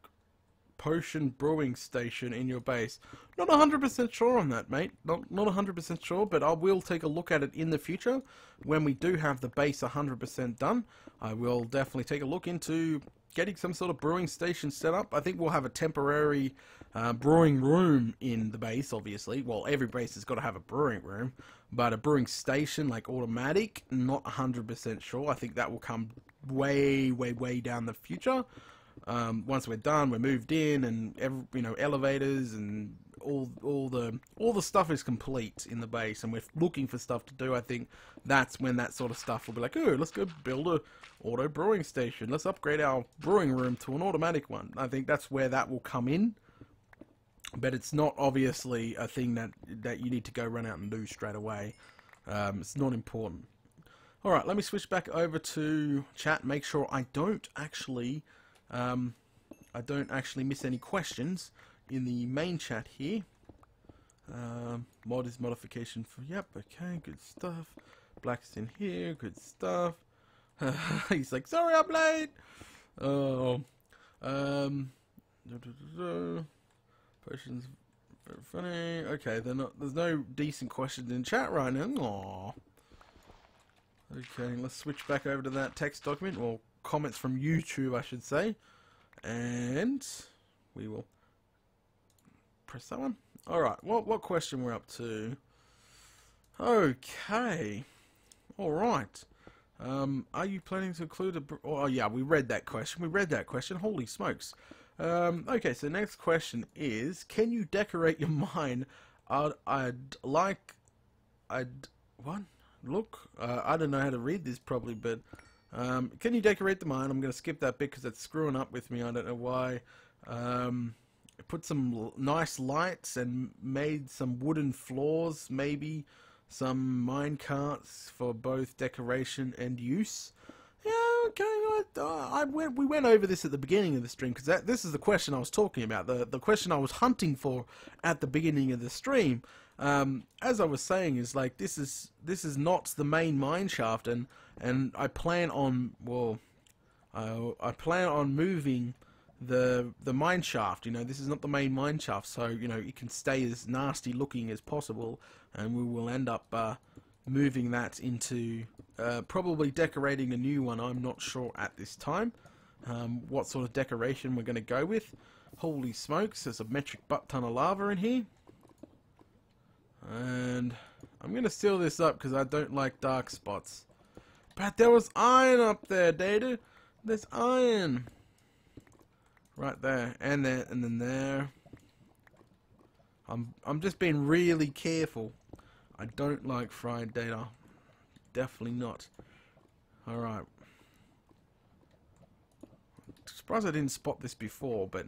potion brewing station in your base? Not 100% sure on that, mate. Not 100% sure, but I will take a look at it in the future. When we do have the base 100% done, I will definitely take a look into getting some sort of brewing station set up. I think we'll have a temporary brewing room in the base, obviously. Well, every base has got to have a brewing room, but a brewing station, like automatic, not 100% sure. I think that will come way down the future. Once we're done, we're moved in, and elevators and all the stuff is complete in the base, and we're looking for stuff to do. I think that's when that sort of stuff will be like, oh, let's go build a auto brewing station. Let's upgrade our brewing room to an automatic one. I think that's where that will come in. But it's not obviously a thing that you need to go run out and do straight away. It's not important. Alright, let me switch back over to chat, make sure I don't actually miss any questions in the main chat here. Mod is modification for, yep, okay, good stuff. Black's in here, good stuff. He's like, sorry I'm late! Oh, questions very funny. Okay, there's no decent questions in chat right now. Aww. Okay, let's switch back over to that text document, or comments from YouTube, I should say. And we will press that one. Alright, what question we're up to? Okay. Alright. Are you planning to include a... Oh, yeah, we read that question. Holy smokes. Okay, so next question is, can you decorate your mine? What? Look, I don't know how to read this probably, but can you decorate the mine? I'm going to skip that bit because it's screwing up with me. I don't know why. Put some nice lights and made some wooden floors, maybe some mine carts for both decoration and use. Yeah, okay. We went over this at the beginning of the stream because this is the question I was talking about. The question I was hunting for at the beginning of the stream. As I was saying, is like this is not the main mine shaft, and I plan on I plan on moving the mine shaft. This is not the main mine shaft, so it can stay as nasty looking as possible, and we will end up moving that into probably decorating a new one. I'm not sure at this time what sort of decoration we're going to go with. Holy smokes, there's a metric butt ton of lava in here. And I'm going to seal this up because I don't like dark spots. But there was iron up there, Data. There's iron. Right there. And there. And then there. I'm just being really careful. I don't like fried data. Definitely not. Alright. Surprised I didn't spot this before, but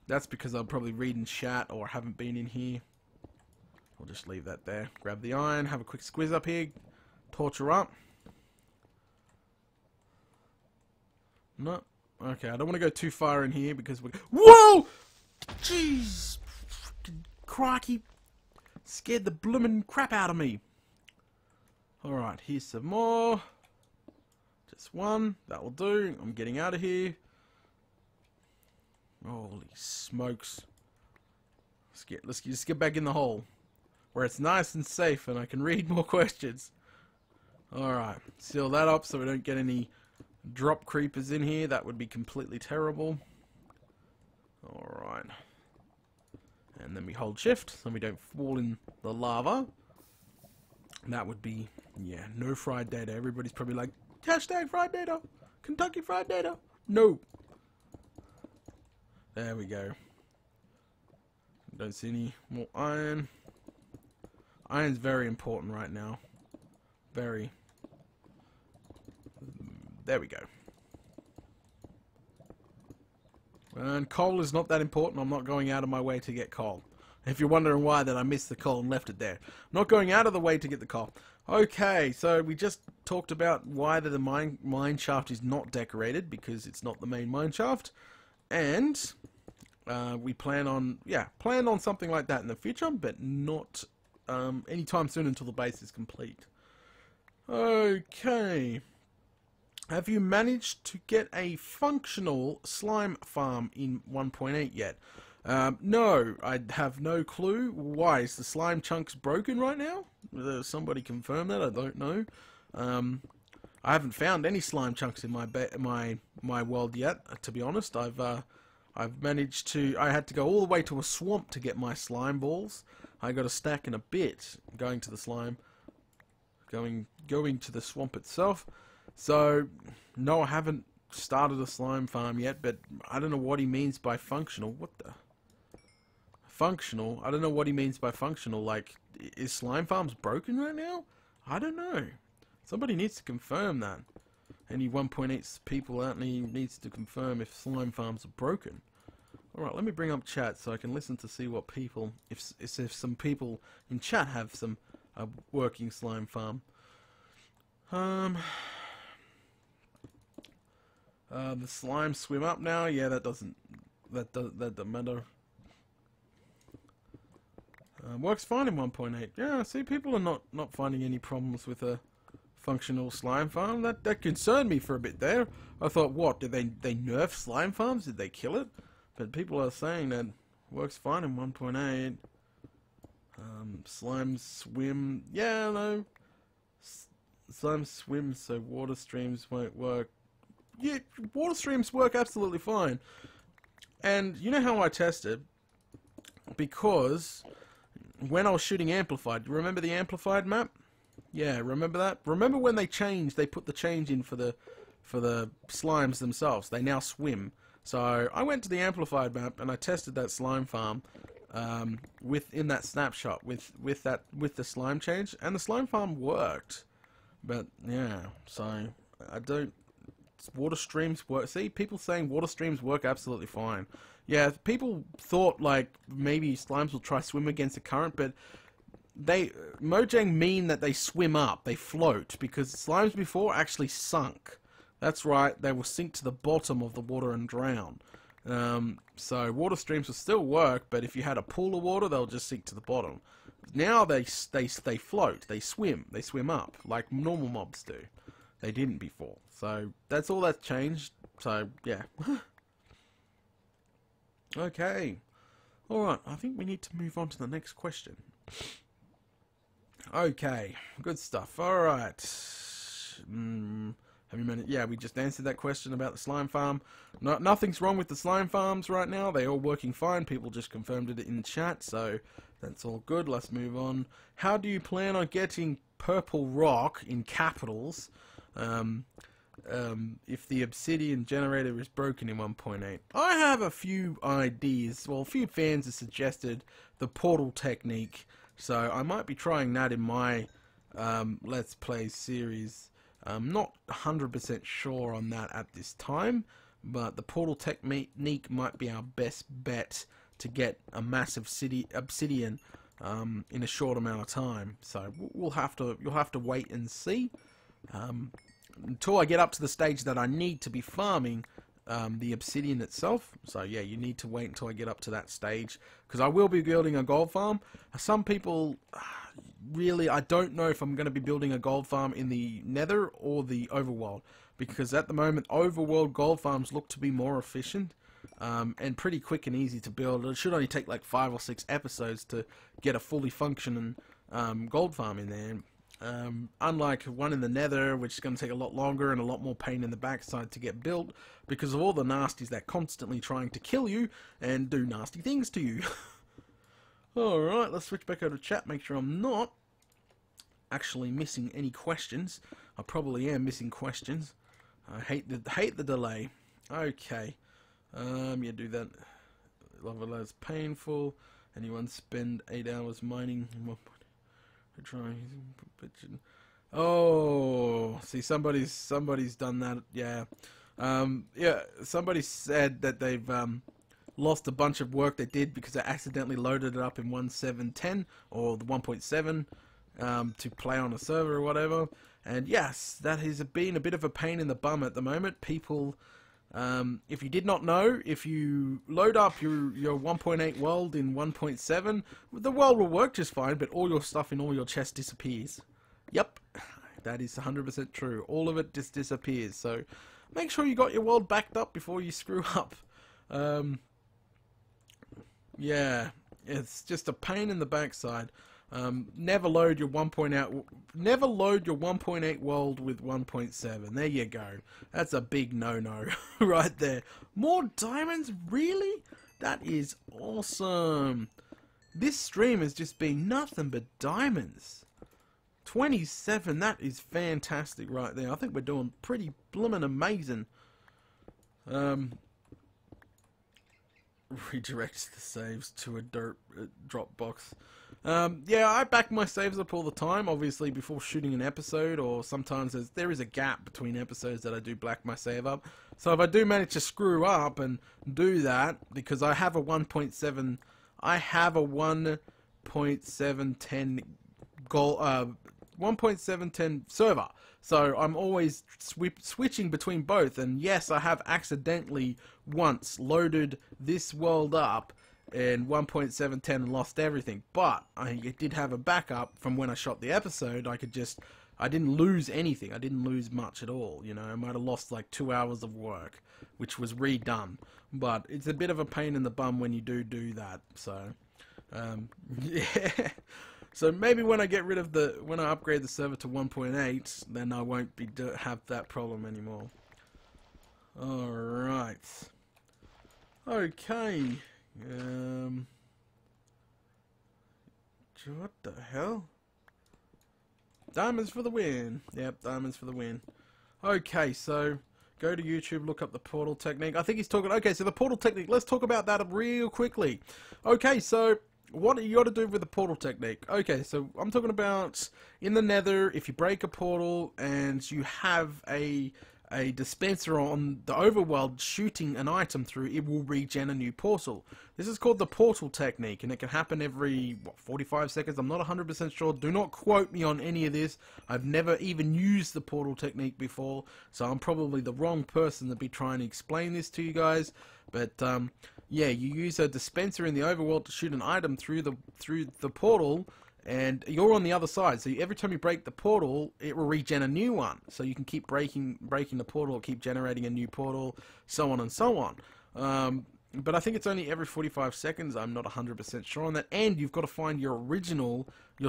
that's because I'm probably reading chat or haven't been in here. I'll just leave that there. Grab the iron, have a quick squeeze up here, torch her up. No, Okay, I don't want to go too far in here because we... Whoa! Jeez! Freaking crikey. Scared the bloomin' crap out of me. Alright, here's some more. Just one. That will do. I'm getting out of here. Holy smokes. Let's just get back in the hole. Where it's nice and safe and I can read more questions. Alright, seal that up so we don't get any drop creepers in here. That would be completely terrible. Alright. And then we hold shift so we don't fall in the lava. That would be, yeah, no fried data. Everybody's probably like, hashtag fried data. Kentucky fried data. No. There we go. Don't see any more iron. Iron's very important right now. Very. There we go. And coal is not that important. I'm not going out of my way to get coal. If you're wondering why that I missed the coal and left it there. I'm not going out of the way to get the coal. Okay, so we just talked about why the mine shaft is not decorated, because it's not the main mine shaft. And we plan on something like that in the future, but not anytime soon until the base is complete. Okay. Have you managed to get a functional slime farm in 1.8 yet? No, I have no clue. Why? Is the slime chunks broken right now? Somebody confirm that? I don't know. I haven't found any slime chunks in my world yet. To be honest, I've managed to. I had to go all the way to a swamp to get my slime balls. I got a stack in a bit going to the slime, going to the swamp itself. So no, I haven't started a slime farm yet. But I don't know what he means by functional. What the? Functional? I don't know what he means by functional. Like, is slime farms broken right now? I don't know. Somebody needs to confirm that. Any 1.8 people out there needs to confirm if slime farms are broken. Alright, let me bring up chat so I can listen to see what people, if some people in chat have some working slime farm. The slimes swim up now. Yeah, that doesn't matter. Works fine in 1.8. Yeah, see, people are not finding any problems with a functional slime farm. That concerned me for a bit there. I thought, what, did they nerf slime farms? Did they kill it? But people are saying that works fine in 1.8. Slimes swim. Yeah, no. Slimes swim, so water streams won't work. Yeah, water streams work absolutely fine. And you know how I tested? Because when I was shooting Amplified, remember the Amplified map? Yeah, remember that? Remember when they changed, they put the change in for the slimes themselves. They now swim. So I went to the Amplified map and I tested that slime farm within that snapshot with the slime change, and the slime farm worked. But yeah, so I don't. Water streams work. See, people saying water streams work absolutely fine. Yeah, people thought like maybe slimes will try swim against the current, but Mojang mean that they swim up, they float, because slimes before actually sunk. That's right, they will sink to the bottom of the water and drown. So water streams will still work, but if you had a pool of water, they'll just sink to the bottom. Now they float, they swim up like normal mobs do. They didn't before. So that's all that's changed. So yeah. Okay. Alright, I think we need to move on to the next question. Okay, good stuff. Alright. Have you managed? Yeah, we just answered that question about the slime farm. Nothing's wrong with the slime farms right now. They're all working fine. People just confirmed it in chat, so that's all good. Let's move on. How do you plan on getting purple rock in capitals if the obsidian generator is broken in 1.8? I have a few ideas. Well, a few fans have suggested the portal technique, so I might be trying that in my Let's Play series. I'm not 100% sure on that at this time, but the portal technique might be our best bet to get a massive obsidian in a short amount of time. So you'll have to wait and see. Until I get up to the stage that I need to be farming the obsidian itself. So yeah, you need to wait until I get up to that stage, because I will be building a gold farm. Some people really, I don't know if I'm going to be building a gold farm in the Nether or the Overworld, because at the moment Overworld gold farms look to be more efficient and pretty quick and easy to build. It should only take like 5 or 6 episodes to get a fully functioning gold farm in there. Unlike one in the Nether, which is going to take a lot longer and a lot more pain in the backside to get built, because of all the nasties that constantly trying to kill you and do nasty things to you. Alright, let's switch back over to chat, make sure I'm not actually missing any questions. I probably am missing questions. I hate the delay. Okay. Yeah, do that. Lava is painful. Anyone spend 8 hours mining? Oh, see, somebody's done that. Yeah, yeah. Somebody said that they've lost a bunch of work they did because they accidentally loaded it up in 1.7.10 or the 1.7 to play on a server or whatever. And yes, that has been a bit of a pain in the bum at the moment. People, if you did not know, if you load up your 1.8 world in 1.7, the world will work just fine, but all your stuff in all your chests disappears. Yep, that is 100% true. All of it just disappears. So make sure you got your world backed up before you screw up. Yeah, it's just a pain in the backside. Never load your 1.8 world with 1.7. There you go. That's a big no-no right there. More diamonds? Really? That is awesome. This stream has just been nothing but diamonds. 27, that is fantastic right there. I think we're doing pretty bloomin' amazing. Redirects the saves to a drop box. Yeah, I back my saves up all the time, obviously before shooting an episode, or sometimes there is a gap between episodes that I do black my save up. So if I do manage to screw up and do that, because I have a 1.7, I have a 1.710 goal, 1.710 server. So I'm always switching between both, and yes, I have accidentally once loaded this world up in 1.710 and lost everything, but I did have a backup from when I shot the episode. I didn't lose anything. I didn't lose much at all, you know. I might have lost like 2 hours of work, which was redone, but it's a bit of a pain in the bum when you do that. So yeah. So maybe when I when I upgrade the server to 1.8, then I won't have that problem anymore. All right. Okay. What the hell? Diamonds for the win. Yep, diamonds for the win. Okay, so go to YouTube, look up the portal technique. I think he's talking. Okay, so the portal technique. Let's talk about that real quickly. Okay, so what you got to do with the portal technique? Okay, so I'm talking about in the Nether, if you break a portal and you have a dispenser on the overworld shooting an item through, it will regen a new portal. This is called the portal technique, and it can happen every 45 seconds. I'm not 100% sure. Do not quote me on any of this. I've never even used the portal technique before, so I'm probably the wrong person to be trying to explain this to you guys. But yeah, you use a dispenser in the overworld to shoot an item through the portal, and you're on the other side. So every time you break the portal, it will regen a new one. So you can keep breaking the portal, keep generating a new portal, so on and so on. But I think it's only every 45 seconds. I'm not 100% sure on that. And you've got to find your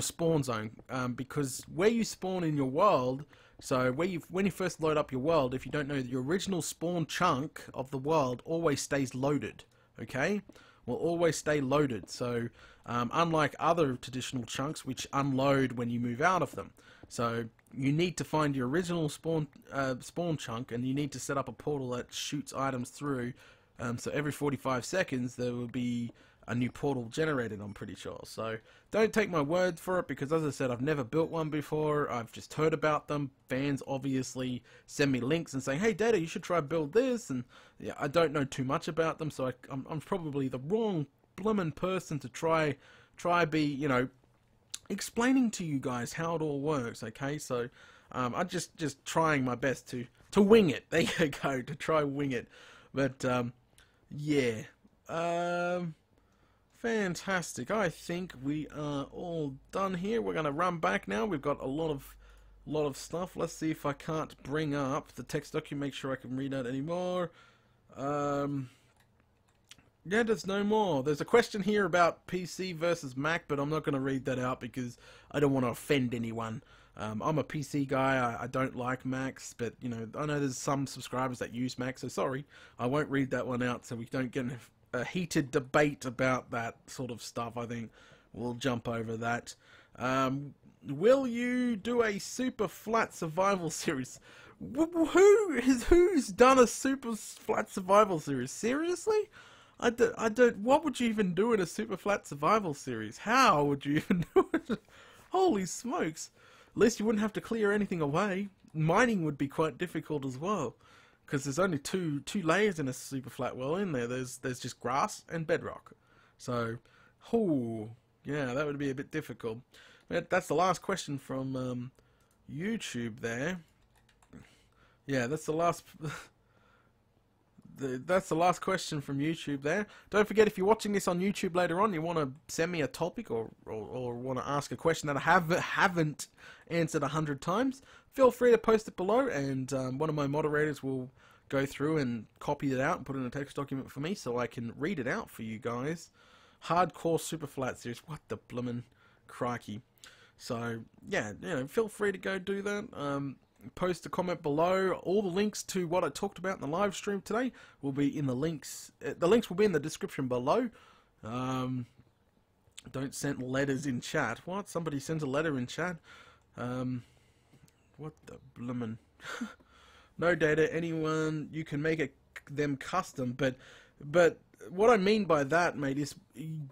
spawn zone, because where you spawn in your world. So when you first load up your world, if you don't know, your original spawn chunk of the world always stays loaded. Okay, will always stay loaded. So unlike other traditional chunks which unload when you move out of them, so you need to find your original spawn chunk, and you need to set up a portal that shoots items through. So every 45 seconds there will be a new portal generated, I'm pretty sure. So don't take my word for it, because as I said, I've never built one before. I've just heard about them. Fans obviously send me links and say, hey Data, you should try build this, and yeah, I don't know too much about them, so I'm probably the wrong bloomin' person to try be, you know, explaining to you guys how it all works. Okay, so I'm just trying my best to wing it. There you go, to try wing it. But yeah, fantastic. I think we are all done here. We're gonna run back now. We've got a lot of stuff. Let's see if I can't bring up the text document. Make sure I can read out anymore. Yeah, there's no more. There's a question here about PC versus Mac, but I'm not going to read that out because I don't want to offend anyone. I'm a PC guy. I don't like Macs, but you know, I know there's some subscribers that use Macs, so sorry, I won't read that one out so we don't get a heated debate about that sort of stuff. I think we'll jump over that. Will you do a super flat survival series? Who's done a super flat survival series? Seriously? I don't. What would you even do in a super flat survival series? How would you even do it? Holy smokes! At least you wouldn't have to clear anything away. Mining would be quite difficult as well, because there's only two layers in a super flat world. In there, there's just grass and bedrock. So, yeah, that would be a bit difficult. But that's the last question from YouTube there. Yeah, that's the last. That's the last question from YouTube there. Don't forget, if you're watching this on YouTube later on, you want to send me a topic or want to ask a question that I haven't answered 100 times, feel free to post it below, and one of my moderators will go through and copy it out and put it in a text document for me so I can read it out for you guys. Hardcore super flat series. What the bloomin' crikey. So, yeah, you know, feel free to go do that. Post a comment below. All the links to what I talked about in the live stream today will be in the links. The links will be in the description below. Don't send letters in chat. What? Somebody sends a letter in chat? What the bloomin'? No data. Anyone, you can make them custom, but what I mean by that, mate, is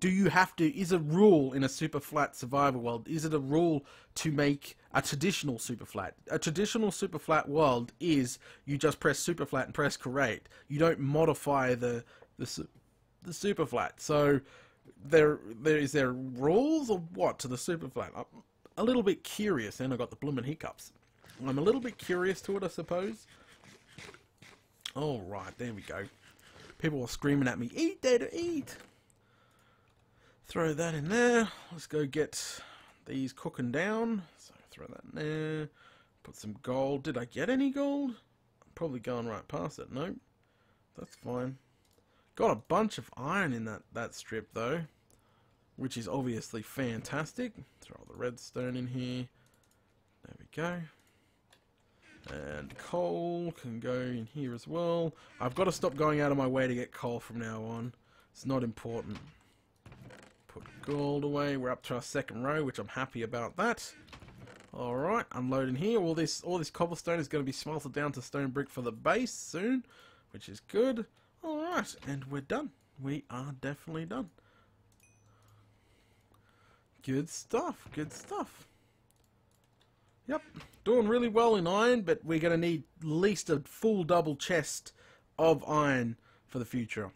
do you have to, is a rule in a super flat survival world, is it a rule to make a traditional super flat? A traditional super flat world is you just press super flat and press create. You don't modify the super flat. So is there rules or what to the super flat? I'm a little bit curious, and I got the bloomin' hiccups. I'm a little bit curious to it, I suppose. All right, there we go. People are screaming at me, eat, Data, eat! Throw that in there. Let's go get these cooking down. So throw that in there. Put some gold. Did I get any gold? I'm probably going right past it. Nope. That's fine. Got a bunch of iron in that strip, though, which is obviously fantastic. Throw all the redstone in here. There we go. And coal can go in here as well. I've got to stop going out of my way to get coal from now on. It's not important. Put gold away. We're up to our second row, which I'm happy about that. Alright, unloading here. All this cobblestone is going to be smelted down to stone brick for the base soon, which is good. Alright, and we're done. We are definitely done. Good stuff, good stuff. Yep, doing really well in iron, but we're going to need at least a full double chest of iron for the future.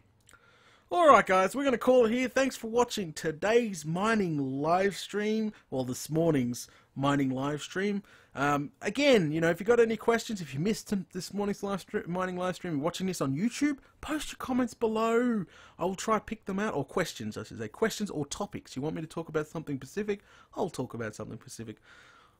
Alright guys, we're going to call it here. Thanks for watching today's mining live stream. Well, this morning's mining live stream. Again, you know, if you got any questions, if you missed this morning's mining live stream, you're watching this on YouTube, post your comments below. I will try to pick them out, or questions, I should say. Questions or topics. You want me to talk about something specific? I'll talk about something specific.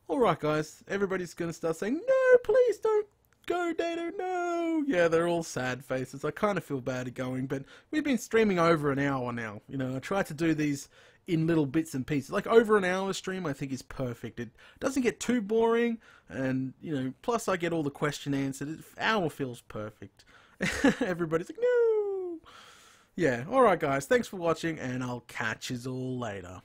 Alright guys, everybody's going to start saying, no, please don't go, Data, no. Yeah, they're all sad faces. I kind of feel bad going, but we've been streaming over an hour now. You know, I try to do these in little bits and pieces. Like over an hour stream I think is perfect. It doesn't get too boring, and you know, plus I get all the question answered. An hour feels perfect. Everybody's like, no. Yeah, alright guys, thanks for watching, and I'll catch you all later.